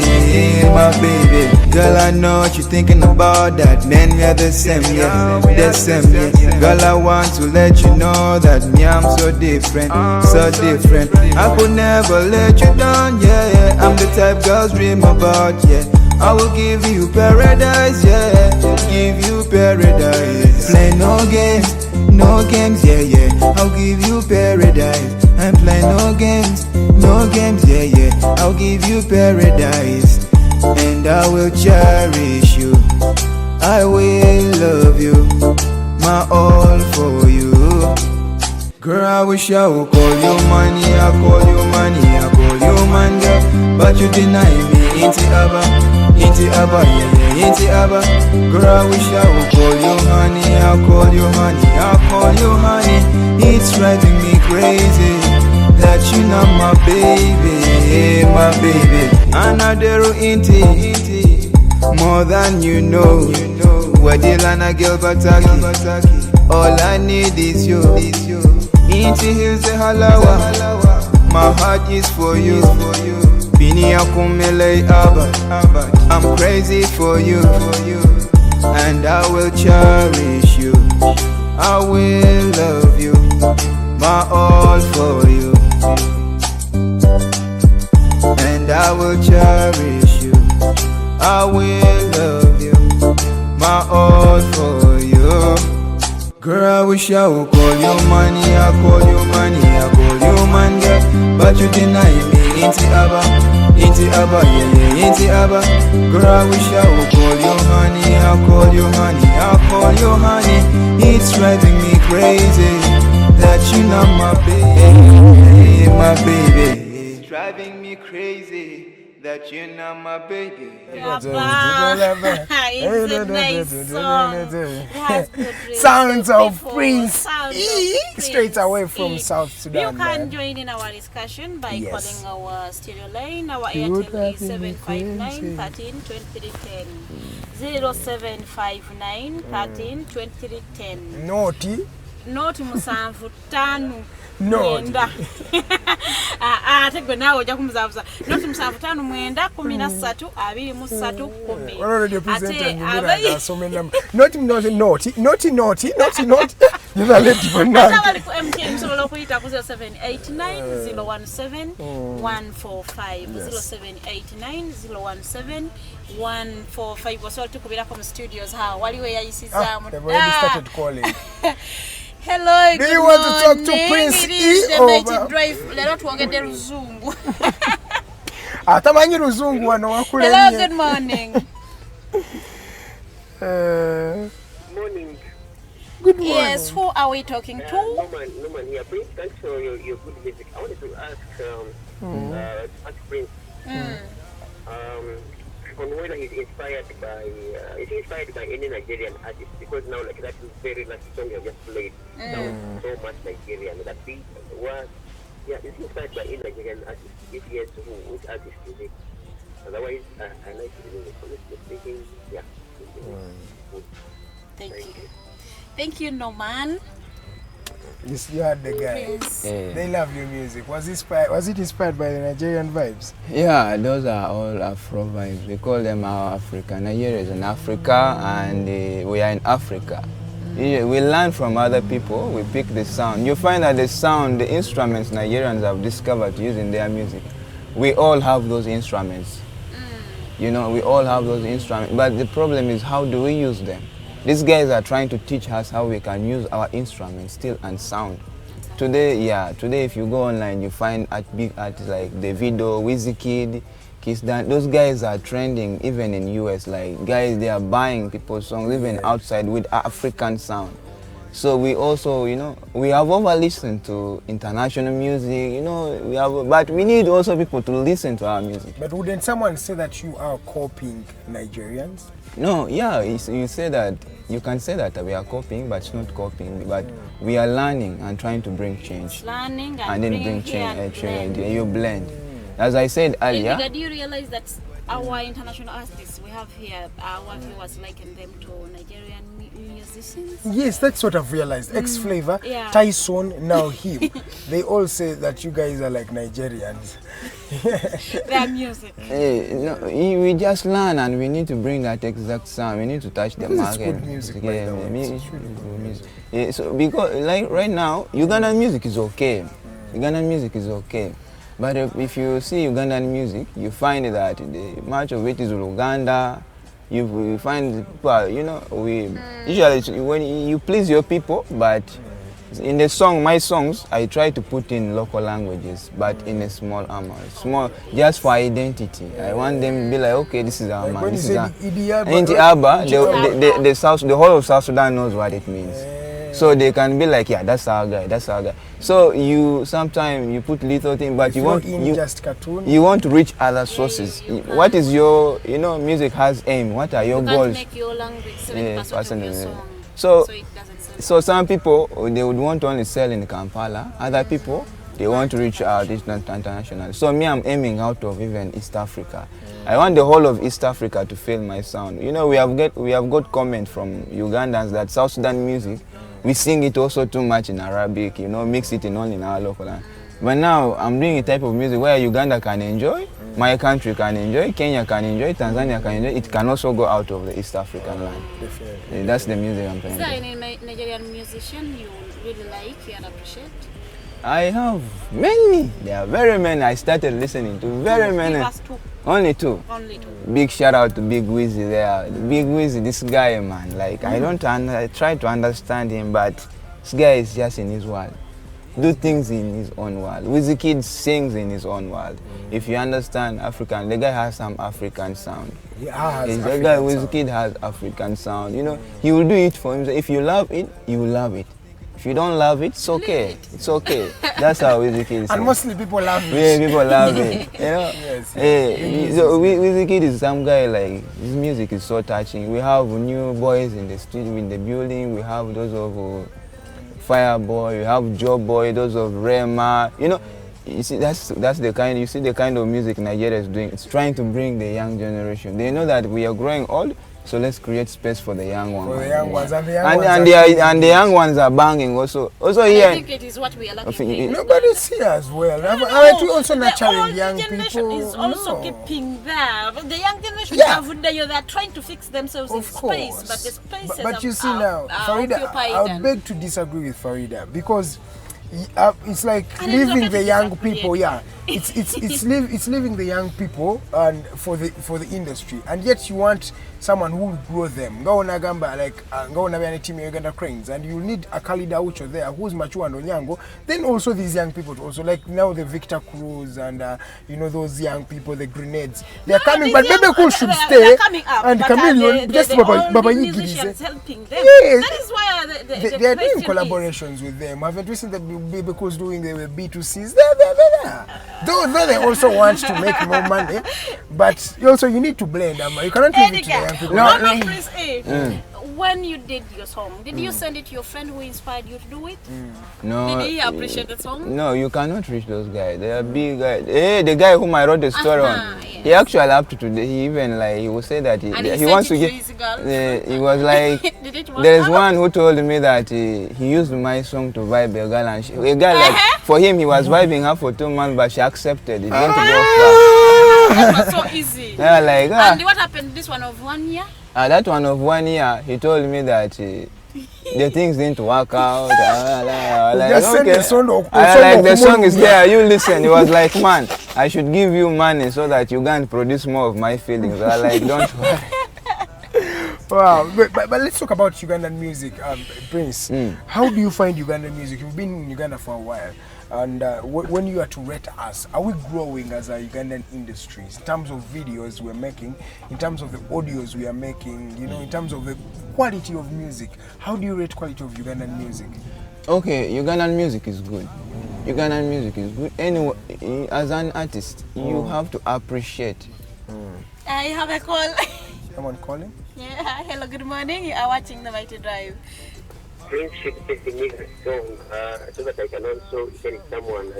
my baby. Girl, I know what you're thinking about, that man, we are the same, yeah, the same, yeah. Girl, I want to let you know that me, I'm so different, so different. I could never let you down, yeah. I'm the type girls dream about, yeah. I will give you paradise, yeah. Give you paradise. Play no games, yeah. I'll give you paradise. And play no games, yeah. I'll give you paradise. And I will cherish you. I will love you. My all for you. Girl, I wish I would call you money. I call you money. I call you man, girl. But you deny me. Inti Abba, yeah, Inti Abba. Girl, I wish I would call you honey. I call you honey. I call you honey. It's driving me crazy that you're not my baby, my baby. Another inti, more than you know. Wadilana girl bataki. All I need is you. Inti hills the halawa. My heart is for you. Bini akumele abad. I'm crazy for you. And I will cherish you. I will love you. My all for you. And I will cherish you. I will love you. My all for you. Girl, I wish I would call you money. I call you money. I call you man, girl. But you deny me. Inti Abba, yeah, Inti Abba. Girl, I wish I would call you honey. I call you honey. I call you honey. It's driving me crazy that you're not my baby, my baby. It's driving me crazy that you're not my baby. It's a nice song. It has good Sounds of before. Prince Sounds E, of Prince straight away from E. South Sudan. You can man. join in our discussion by Yes. calling our studio line. Our Airtel is 759 13 23 10. 0759 13 23 10. Naughty. Noti musanvu tanu Naughty. mwenda. Tegwe nawe ojja kumuzabuza. Noti musanvu tanu mwenda 13 23 10. Already presented Ate, me abayi- so many numbers. Naughty. You know, let people know. Atawali ku MTN musobola okuyita ku 0789 017 145 0789 017 145. Osobola tukubirako mu studios ha waliwo eyayisizaamu. They've already started calling. Hello, Do good you want to talk to morning. Prince It is E the or- Mathew Drive. Lero tuwongedde luzungu. Atamanyi luzungu wano Hello, wakulemye. good morning. Morning. Good morning. Yes, who are we talking to? Norman here. Prince, thanks for your good music. I wanted to ask Prince on whether he's inspired by is he inspired by any Nigerian artist? Because now like that very last song you just played sounds so much Nigerian. That beat was is he inspired by any Nigerian artist? If yes, which artist is it? Otherwise I like to know. Honestly speaking, Thank you. Thank you, Norman. You had the guys. Yeah. They love your music. Was it inspired by the Nigerian vibes? Yeah, those are all Afro vibes. We call them our Africa. Nigeria is in Africa, and we are in Africa. We learn from other people, we pick the sound. You find that the sound, the instruments Nigerians have discovered to use in their music, we all have those instruments. You know, we all have those instruments, but the problem is, how do we use them? These guys are trying to teach us how we can use our instruments still and sound. Today if you go online, you find big artists like Davido, Wizkid, Kiss Dan. Those guys are trending even in US. Like guys, they are buying people's songs even outside with African sound. So we also, you know, we have over-listened to international music, you know, but we need also people to listen to our music. But wouldn't someone say that you are copying Nigerians? No, yeah, you say that, you can say that we are copying, but it's not copying, but we are learning and trying to bring change. Learning and then bring change, you blend. As I said earlier. Do you realize that our international artists we have here, our viewers liken them to Nigerian musicians? Yes, that's what I've realized. X-Flavor, Tyson, now him. They all say that you guys are like Nigerians. Their music. No, we just learn, and we need to bring that exact sound. We need to touch the market. It's good music, by the way. It's really good music. Yeah, so because like right now, Ugandan music is okay. Ugandan music is okay. But if you see Ugandan music, you find that much of it is Uganda. You find people, you know, usually when you please your people, but in the song, my songs, I try to put in local languages, but in a small amount, just for identity. I want them to be like, okay, this is our man, this is our. The whole of South Sudan knows what it means. So they can be like, yeah, that's our guy, that's our guy. So you sometimes you put little things, but you want you want to reach other sources. What is your, you know, music has aim. What are your goals? Make your language 70% of your song. So some people they would want to only sell in Kampala. Other people they want to reach out international. So me, I'm aiming out of even East Africa. I want the whole of East Africa to feel my sound. You know, we have got comment from Ugandans that South Sudan music, we sing it also too much in Arabic, you know, mix it in only in our local language. But now I'm doing a type of music where Uganda can enjoy, my country can enjoy, Kenya can enjoy, Tanzania can enjoy. It can also go out of the East African land. Definitely. That's the music I'm playing. Is there any Nigerian musician you really like and appreciate? I have many. There are very many. I started listening to very many. Give us two. Only two. Only two. Big shout out to Big Wizzy there. Big Wizzy, this guy, man. Like I try to understand him, but this guy is just in his world. Do things in his own world. Wizkid sings in his own world. If you understand African, the guy has some African sound. The guy Wizkid has African sound. You know, he will do it for himself. If you love it, you will love it. If you don't love it, it's okay. It's okay. That's how Wizkid is. And mostly people love it. Yeah, people love it. You know? Yes. So Wizkid is some guy, like, his music is so touching. We have new boys in the studio, in the building. We have those of Fireboy, we have Joe Boy, those of Rema. You know, you see, that's the kind. You see the kind of music Nigeria is doing. It's trying to bring the young generation. They know that we are growing old, so let's create space for the young ones. For the young ones, and the young ones are banging also. Also here. I think it is what we are lacking. Nobody's here as well. Aren't we also nurturing young people? The generation is also keeping there. The young generation they are trying to fix themselves in space, but the spaces but you see now, Farida, I would beg to disagree with Farida because it's like leaving the young people. Yeah, it's leaving the young people and for the industry, and yet you want someone who will grow them. Go Nagamba, like go Nabiani team Uganda Cranes, and you need a Khalida Ucho there who's mature and Onyango. Then also these young people also, like now the Victor Cruz and you know those young people, the Grenades. They are coming, but Bebe Cool should stay. And Chameleon, just Baba musicians helping them. Yes. That is why they are doing collaborations with them. Haven't we seen the Bebe Cool's doing the B2Cs? Though they also want to make more money, but also you need to blend them. You cannot leave it to the young people. when you did your song, did you send it to your friend who inspired you to do it? No. Did he appreciate the song? No, you cannot reach those guys. They are big guys. Hey, the guy whom I wrote the story on, Yes. he actually up to today. He even like he will say that And he sent wants to it get. his girl? He was like, Did it work there's out? one who told me that he used my song to vibe a girl, and a girl like for him he was vibing her for 2 months, but she accepted. It didn't go far. That was so easy. Yeah, like And what happened this one of 1 year? that one of 1 year, he told me that the things didn't work out. Like, Just send the song like the song is there, you listen. He was like, man, I should give you money so that you can produce more of my feelings. I like, don't worry. Wow, but let's talk about Ugandan music, Prince. How do you find Ugandan music? You've been in Uganda for a while, and when you are to rate us, are we growing as a Ugandan industry in terms of videos we're making, in terms of the audios we are making, you know, in terms of the quality of music? How do you rate quality of Ugandan music? Okay, Ugandan music is good. Ugandan music is good. Anyway, as an artist, you have to appreciate. I have a call. Someone calling? Yeah, hello, good morning. You are watching the Mighty Drive. Prince should send me a song so that I can also send someone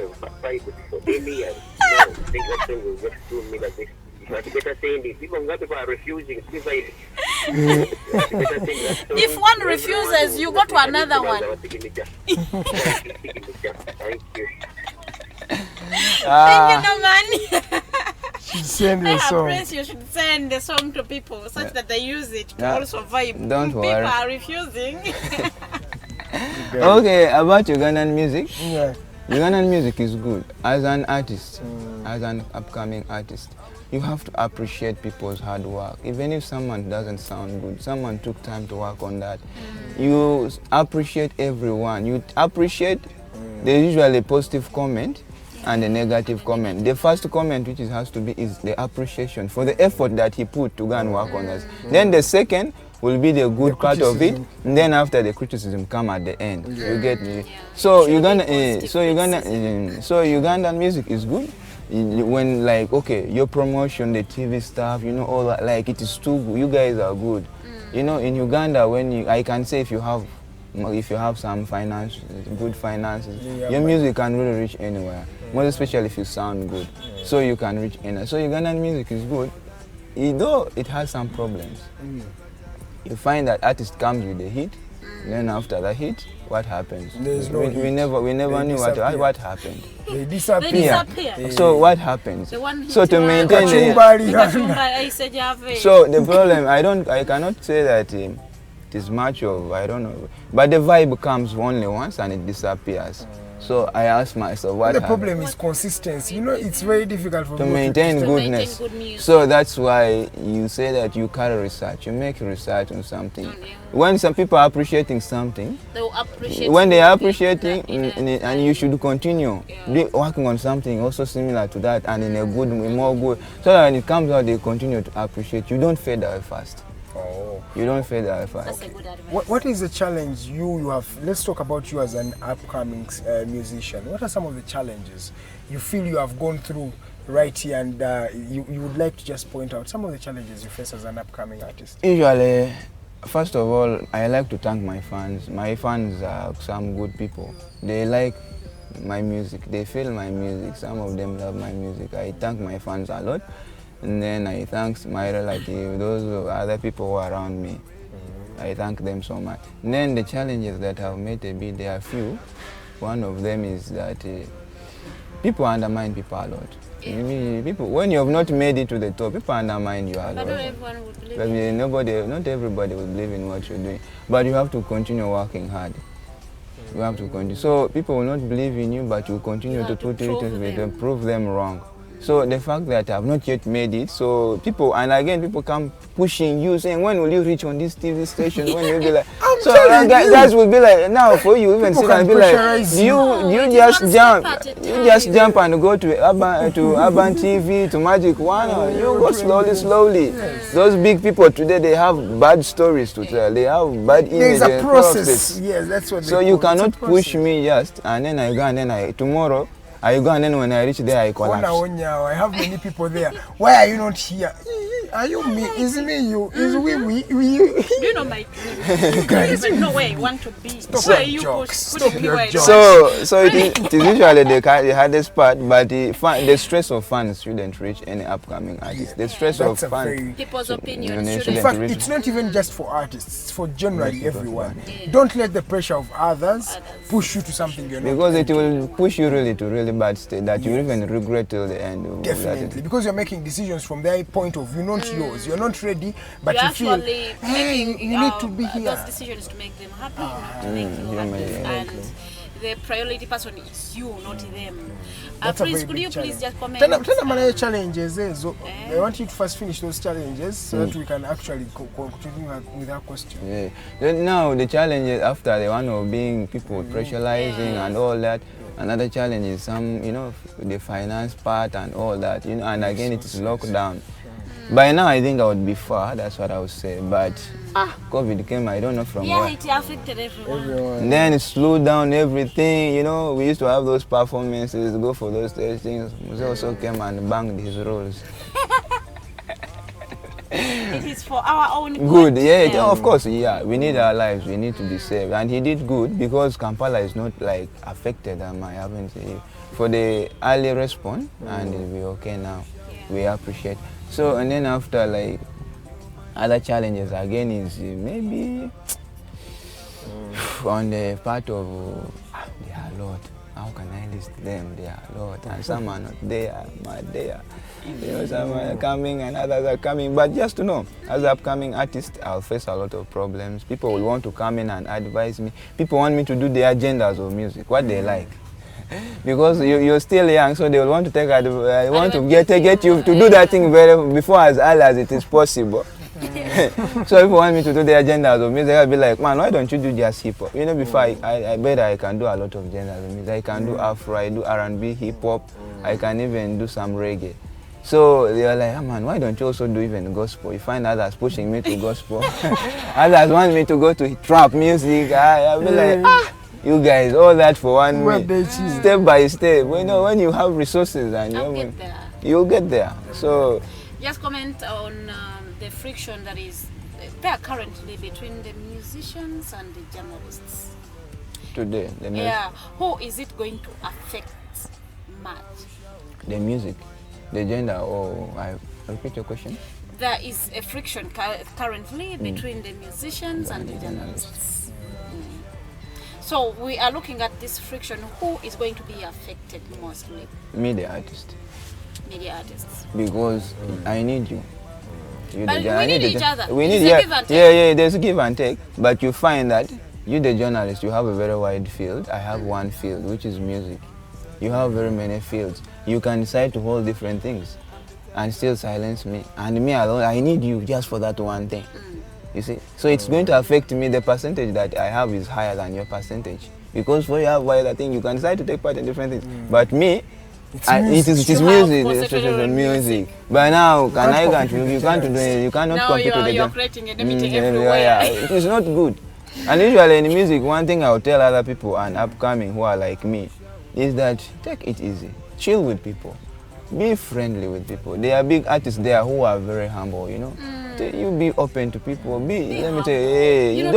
fight for daily. And I think that song will just do me like this. But better saying it. People are refusing to fight. If one refuses, you go to another one. Thank you. Thank you, no man. Send the song. Prince, you should send the song to people such that they use it to also vibe. Don't People worry. are refusing. Okay, about Ugandan music. Yeah. Ugandan music is good. As an artist, as an upcoming artist, you have to appreciate people's hard work. Even if someone doesn't sound good, someone took time to work on that. You appreciate everyone. You appreciate, there's usually a positive comment and a negative comment. The first comment which has to be is the appreciation for the effort that he put to go and work on us. Then the second will be the good part of it, and then after the criticism come at the end. You get me? So Ugandan music is good. When like, okay, your promotion, the TV stuff, you know, all that, like it is too good. You guys are good. You know, in Uganda, I can say if you have some finance, good finances, your music can really reach anywhere. Most especially if you sound good, so you can reach anywhere. So Ugandan music is good, though it has some problems. You find that artist comes with a hit, then after the hit, what happens? We never knew what happened. They disappear. So what happens? So to maintain so the problem, I cannot say that it is much of, I don't know, but the vibe comes only once and it disappears. So I ask myself, what the problem is consistency. You know, it's very difficult for to maintain goodness. So that's why you say that you carry research. You make research on something. When some people are appreciating something, when they are appreciating, and you should continue working on something also similar to that and in a good, more good, so that when it comes out, they continue to appreciate. You don't fade away fast. You don't fade away fast. That's a good advice. What is the challenge you have? Let's talk about you as an upcoming musician. What are some of the challenges you feel you have gone through right here, and you would like to just point out some of the challenges you face as an upcoming artist? Usually, first of all, I like to thank my fans. My fans are some good people. They like my music. They feel my music. Some of them love my music. I thank my fans a lot. And then I thank my relatives, those other people who are around me. I thank them so much. And then the challenges that I've made a bit, there are few. One of them is that people undermine people a lot. People, when you have not made it to the top, people undermine you a lot. But not everyone would believe not everybody will believe in what you're doing. But you have to continue working hard. You have to continue. So people will not believe in you, but you continue to put it and prove them wrong. So the fact that I've not yet made it, so people, and again, people come pushing you, saying, when will you reach on this TV station? When you'll be like, so guys will be like, now for you, even sit and be like, you just jump and go to Urban TV, to Magic One, or you go slowly. Yes. Those big people today, they have bad stories to tell. They have bad images. There's a process. Yes, that's what. So you cannot push me just, and then I go, and then tomorrow. I go, and then when I reach there, I collapse. I have many people there. Why are you not here? Are you me? Is me you? Is we you? You know my dream. Guys, You know where you want to be. Stop Why your you jokes. putting Stop me your where you jokes. So it is usually the hardest part, but the stress of fans shouldn't reach any upcoming artist. The stress of That's a fans. very- People's opinion You know, shouldn't. In shouldn't fact, reach- it's not even just for artists, it's for generally Yes, everyone. Yeah. Don't let the pressure of others push you to something you're not. Because it will push you really to really bad state that you even regret till the end. Definitely, because you're making decisions from their point of view, not yours. You're not ready, but You're you feel, actually hey, making you need to be here. those decisions to make them happy, not to make you yeah, happy. yeah. And the priority person is you, not them. That's a Please, very could big you please challenge. just comment? Tell them challenges. So I want you to first finish those challenges so that we can actually continue with our question. Yeah. Then now the challenge is after the one of being people pressurizing and all that. Another challenge is the finance part and all that, and again it is lockdown. By now I think I would be far, that's what I would say, but COVID came, I don't know from Yeah, where. it affected everyone. Then it slowed down everything, we used to have those performances, go for those things. Muse also came and banged his roles. It is for our own Good, yeah, of course, yeah. We need our lives, we need to be saved. And he did good because Kampala is not like affected, I haven't seen for the early response, and it'll be okay now. We appreciate. So, and then after like other challenges again is maybe on the part of, there are a lot. How can I list them? There are a lot, and some are not there, but there. Some are coming and others are coming. But just to know, as an upcoming artist, I'll face a lot of problems. People will want to come in and advise me. People want me to do the agendas of music, what they like. Because you're still young, so they will want to take. I want to get you to do that thing before as early as it is possible. So if you want me to do the agendas of music, I'll be like, man, why don't you do just hip hop? Before I bet I can do a lot of genres of music. I can do Afro, I do R&B, hip hop. I can even do some reggae. So they are like, oh, man, why don't you also do even gospel? You find others pushing me to gospel. Others want me to go to trap music. I'll be like, you guys, all that for 1 week. Step by step. When you have resources and you'll get there. So just comment on the friction that is there currently between the musicians and the journalists. Today, who is it going to affect much? The music, the gender, or I repeat your question? There is a friction currently between the musicians and the journalists. So we are looking at this friction. Who is going to be affected mostly? Media artists. Media artists. Because I need you. But we need each other. We need, give and take. yeah, there's a give and take. But you find that you, the journalist, you have a very wide field. I have one field, which is music. You have very many fields. You can decide to hold different things and still silence me. And me alone, I need you just for that one thing. You see? So it's going to affect me. The percentage that I have is higher than your percentage. Because for you have wider thing, you can decide to take part in different things. But me, it is music. But now, you cannot do it. You cannot compete with you're creating a meeting everywhere. It is not good. And usually in music, one thing I'll tell other people and upcoming who are like me is that take it easy. Chill with people. Be friendly with people. There are big artists there who are very humble, You be open to people. Let me tell you, hey, you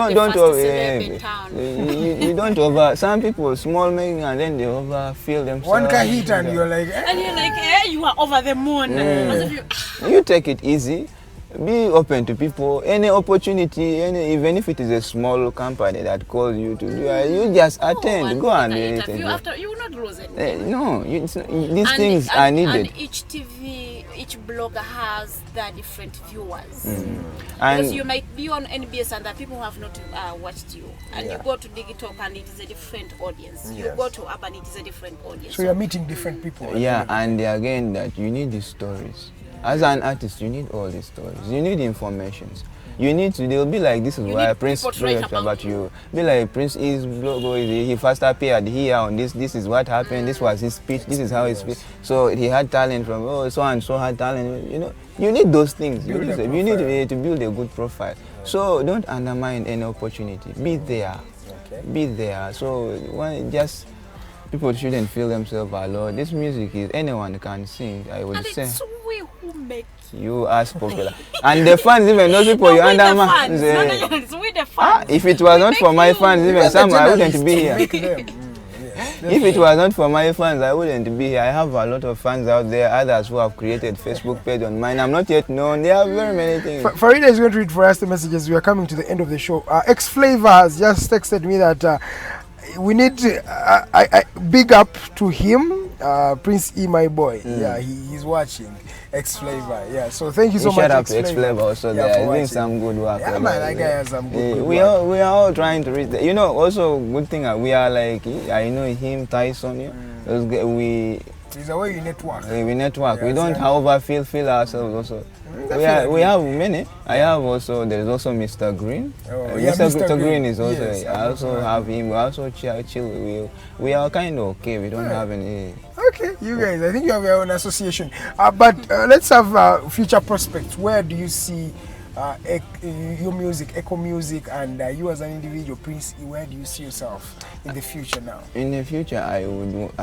don't over. Some people small making and then they overfeel themselves. One can hit and you're like, and you're like, you are over the moon. As if you take it easy. Be open to people. Any opportunity, even if it is a small company that calls you to do, you just attend. Go and do anything. You will not lose anything. No, these things are needed. And each TV, each blogger has their different viewers. And because you might be on NBS and the people who have not watched you. And you go to Digitalk and it is a different audience. You go to Urban, it is a different audience. So you're meeting different people. Yeah, and again, that you need these stories. As an artist, you need all these stories. You need informations. You need to. They'll be like, this is why Prince wrote about you. Be like, Prince is logo. He first appeared here on this. This is what happened. This was his speech. This is how he speaks. So he had talent from so and so had talent. You need those things. You need to build a good profile. So don't undermine any opportunity. Be there. Be there. So people shouldn't feel themselves alone. This music is anyone can sing. I would say. We who make you as popular? And the fans, even those people you understand. It's with the fans. If it was not for my fans, even some I wouldn't be here. If it was not for my fans, I wouldn't be here. I have a lot of fans out there, others who have created Facebook page on mine. I'm not yet known. There are very many things. Farida is going to read for us the messages. We are coming to the end of the show. X-Flavor has just texted me that we need big up to him, Prince E, my boy. Yeah, he's watching. X-Flavor, yeah. So thank you so much. Shout out to X-Flavor also. They are doing some good work. Yeah, man, that guy has some good we work. are all trying to reach. You know, also good thing we are like I know him, Tyson. Yeah. It's the way you network. We network. Yeah, we don't, however, feel ourselves also. We have many. I have also. There is also Mr. Green. Mr. Green is also. Yes, I also have him. We also chill. We are kind of okay. We don't have any. Okay, you guys. I think you have your own association. But let's have future prospects. Where do you see your music, Echo Music, and you as an individual, Prince E? Where do you see yourself in the future now? In the future, I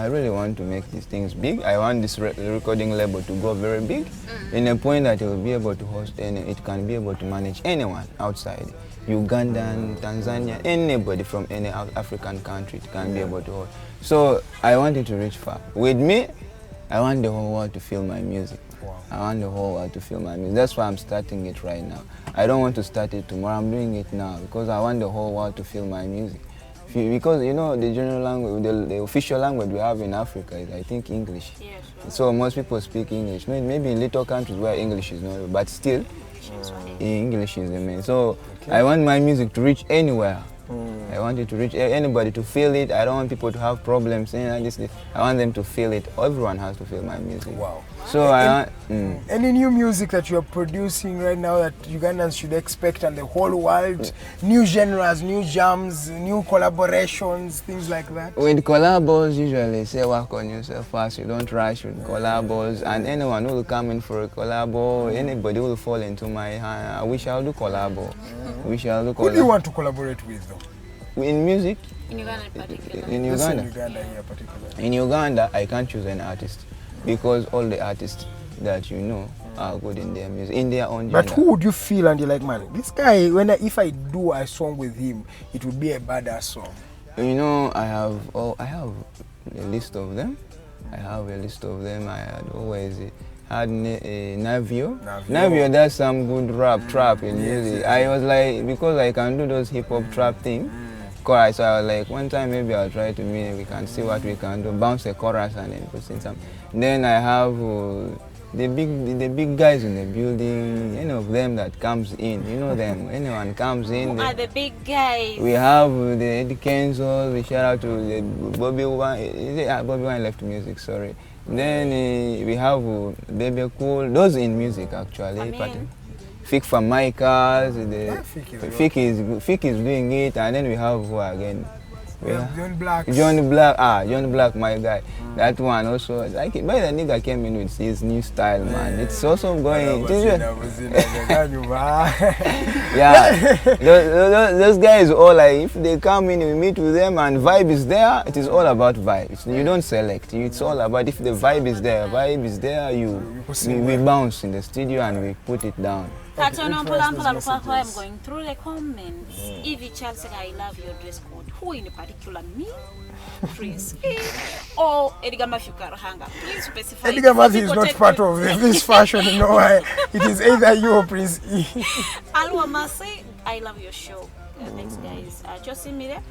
really want to make these things big. I want this recording label to go very big, in a point that it will be able to host it can be able to manage anyone outside Ugandan, Tanzania, anybody from any African country it can be able to host. So I want it to reach far. With me, I want the whole world to feel my music. Wow. I want the whole world to feel my music. That's why I'm starting it right now. I don't want to start it tomorrow. I'm doing it now because I want the whole world to feel my music. Because you know the general language, the official language we have in Africa is, I think, English. Yeah, sure. So most people speak English. Maybe in little countries where English is not, but still, English is the main. So I want my music to reach anywhere. I want it to reach anybody to feel it. I don't want people to have problems. I want them to feel it. Everyone has to feel my music. Wow. So any new music that you are producing right now that Ugandans should expect and the whole world? New genres, new jams, new collaborations, things like that? With collabos, usually say work on yourself first. You don't rush with collabos. And anyone who will come in for a collabo, anybody who will fall into my hand, we shall do collabo. We shall do collabo. Who do you want to collaborate with though? In music? In Uganda particularly. In Uganda? Here particularly. In Uganda, I can't choose an artist because all the artists that you know are good in their music, in their own genre. But who would you feel and you're like, man, this guy, if I do a song with him, it would be a badass song? You know, I have a list of them. I had always had Navio. Navio does some good rap, trap in music. I was like, because I can do those hip hop trap things. Chorus, so I was like, one time maybe I'll try to we can see what we can do, bounce a chorus and then put in some. Then I have the big guys in the building, any of them that comes in, you know them, anyone comes in. Who are the big guys? We have the Eddie Kenzo, we shout out to the Bobby Wine, Bobby Wine left music, sorry. Then we have Baby Cool, those in music actually. Fik from Micah's, Fik is doing it, and then we have who again? John Black, my guy. That one also, like it. But the nigga came in with his new style, man. It's also going. Yeah, those guys all like, if they come in, we meet with them, and vibe is there. It is all about vibe. You don't select. It's all about if the vibe is there. We bounce in the studio and we put it down. I'm going through the comments. Evie Charles said, I love your dress code. Who in particular? Me? Prince E? Or Edgar Mathew Karuhanga? Please specify. Edgar Mathew is not part of this fashion, you know why? It is either you or Prince E. Alwa Mase, I love your show. Thanks, guys. Josimire.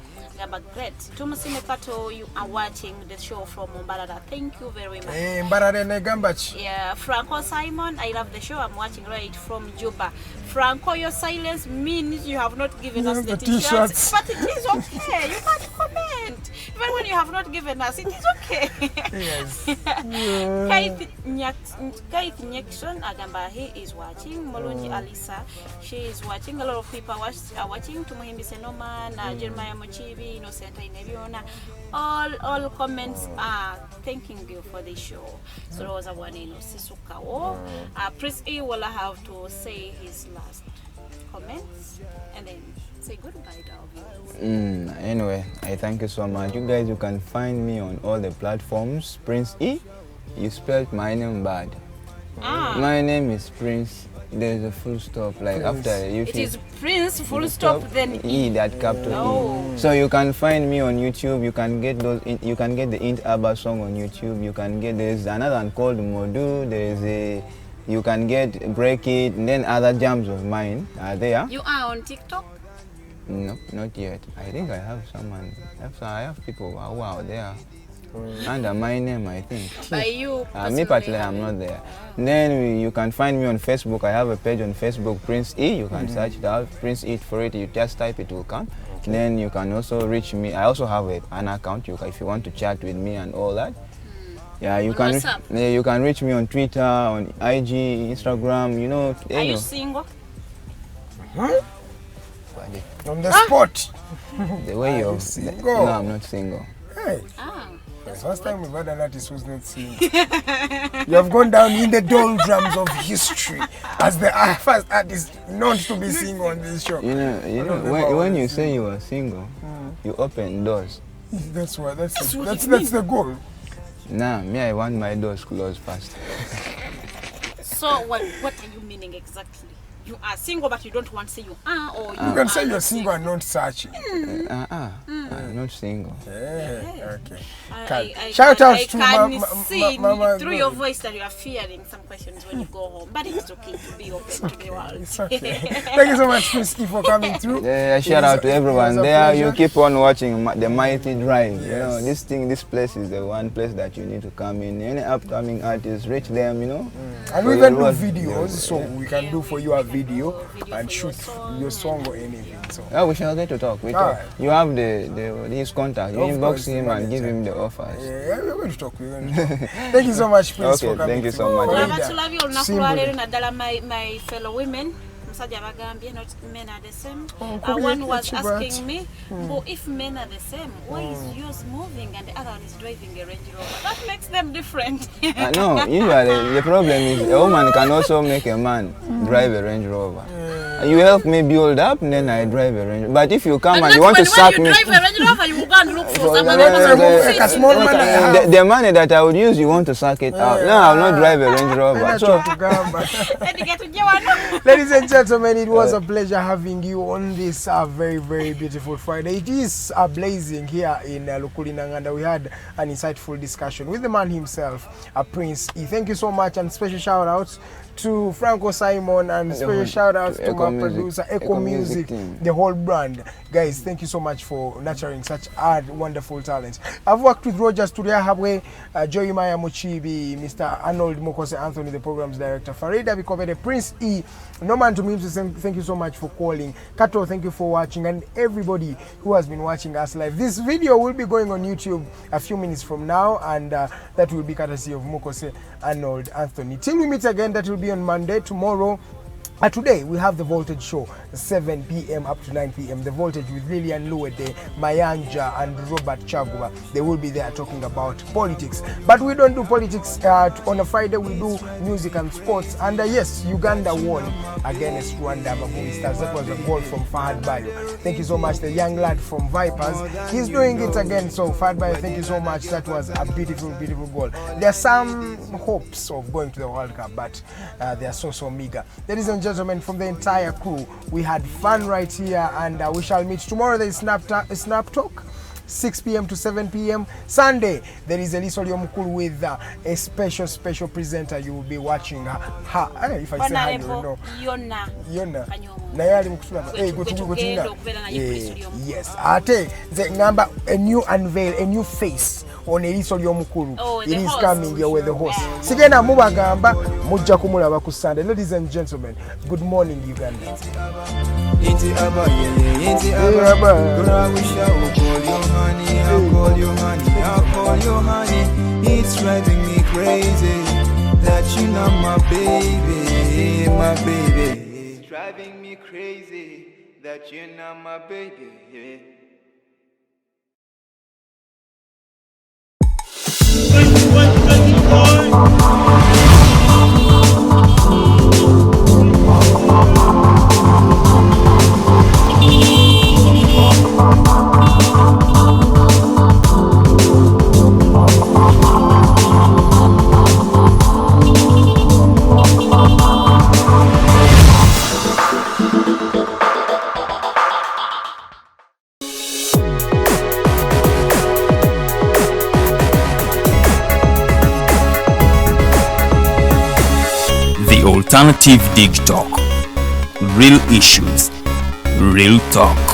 Great. Tumusime Kato, you are watching the show from Mbarara. Thank you very much. Yeah, Franco Simon, I love the show. I'm watching right from Juba. Franco, your silence means you have not given us the t-shirts. But it is okay. You can't comment. Even when you have not given us, it is okay. Yes. Kaith Nixon Agambahi is watching. Molunji Alisa, she is watching. A lot of people are watching. Tumuhimbi Senoma, Jeremiah Mochibi, Innocent Inebiona. All comments are thanking you for the show. So Rosa Wanino Sisukao. Prince E will have to say his last comments and then say goodbye to our viewers. Anyway, I thank you so much. You guys, you can find me on all the platforms. Prince E, you spelled my name bad. My name is Prince. There's a full stop, like Prince. after you. It is Prince, full stop, then E, that capital Oh. E. So you can find me on YouTube. You can get those. You can get the Int Abba song on YouTube. You can get there's another one called Modu. There's a. You can get Break It, and then other jams of mine are there. You are on TikTok? No, not yet. I think I have someone. I have people who are out there. Under my name, I think. By you Me personally, I'm not there. Then you can find me on Facebook. I have a page on Facebook, Prince E. You can search it out, Prince E for it. You just type it, will come. Then you can also reach me. I also have an account. If you want to chat with me and all that. Yeah, you can. You can reach me on Twitter, on IG, Instagram. You know. Are you single? On the spot. The way you're single. No, I'm not single. Hey. The first time we've had an artist who's not single. You have gone down in the doldrums of history as the first artist not to be single on this show. You know, when you say you are single, you open doors. That's what. That's the goal. Nah, me, I want my doors closed first. So what are you meaning exactly? You are single, but you don't want to say you are, or you can say you're single and not searching. I'm not single. I Shout out to can see Mama through your voice that you are fearing some questions when you go home, but it's okay to be open to the world. It's okay. Thank you so much, Christy, for coming through. Shout out to everyone there. You keep on watching the Mighty Drive. Yes. You know, this place is the one place that you need to come in. Any upcoming artists, reach them, you know. And we can do videos, so we can do for you a video and shoot your song or anything. So. Yeah, we shall get to talk. You have his contact. You inbox him and give him the offers. Yeah, we're going to talk. Thank you so much, Prince, for coming. Thank you so much. My fellow women. Not men are the same. One was asking me, but if men are the same, why is yours moving and the other one is driving a Range Rover? That makes them different. No, usually the problem is a woman can also make a man drive a Range Rover. You help me build up, and then I drive a Range Rover. But if you come and you want to sack me, when you drive a Range Rover, you go and look for someone the money that I would use, you want to suck it out. No, I will not drive a Range Rover. Ladies and gentlemen, it was a pleasure having you on this very, very beautiful Friday. It is blazing here in Lukulinanganda. We had an insightful discussion with the man himself, Prince E. Thank you so much, and special shout outs to Franco Simon, and special shout outs to my producer, Echo Music, the whole brand. Guys, thank you so much for nurturing such wonderful talents. I've worked with Rogers Turia Habwe, Joy Maya Muchibi, Mr. Arnold Mokose Anthony, the program's director, Farida Bikobere, Prince E. Norman to me, thank you so much for calling. Kato, thank you for watching, and everybody who has been watching us live. This video will be going on YouTube a few minutes from now, and that will be courtesy of Mokose Arnold Anthony. Till we meet again, that will be on Monday. Tomorrow, today we have the Voltage Show, 7 p.m. up to 9 p.m. The Voltage with Lillian Luede, Mayanja, and Robert Chagua. They will be there talking about politics. But we don't do politics on a Friday. We do music and sports. And yes, Uganda won against Rwanda. That was a goal from Fahad Bayo. Thank you so much. The young lad from Vipers, he's doing it again. So Fahad Bayo, thank you so much. That was a beautiful, beautiful goal. There are some hopes of going to the World Cup, but they are so meager. Ladies and gentlemen, from the entire crew, we had fun right here, and we shall meet tomorrow. There is Snap Talk, 6 p.m. to 7 p.m. Sunday, there is Eliso Lyomukulu with a special presenter. You will be watching her. If I say her, you will know. Yona. Yes. Ate, the number, a new unveil, a new face on Eliso Lyomukulu. It is coming here with the host. Sigena Mubagamba, Mujja kumulaba ku Sunday. Ladies and gentlemen, good morning, Uganda. Inti Abba, Inti Abba. Girl, I wish I would call you honey, I'll call you honey, I'll call you honey. It's driving me crazy that you're not my baby, my baby. It's driving me crazy that you're not my baby. 21. The Alternative Dig Talk. Real issues, real talk.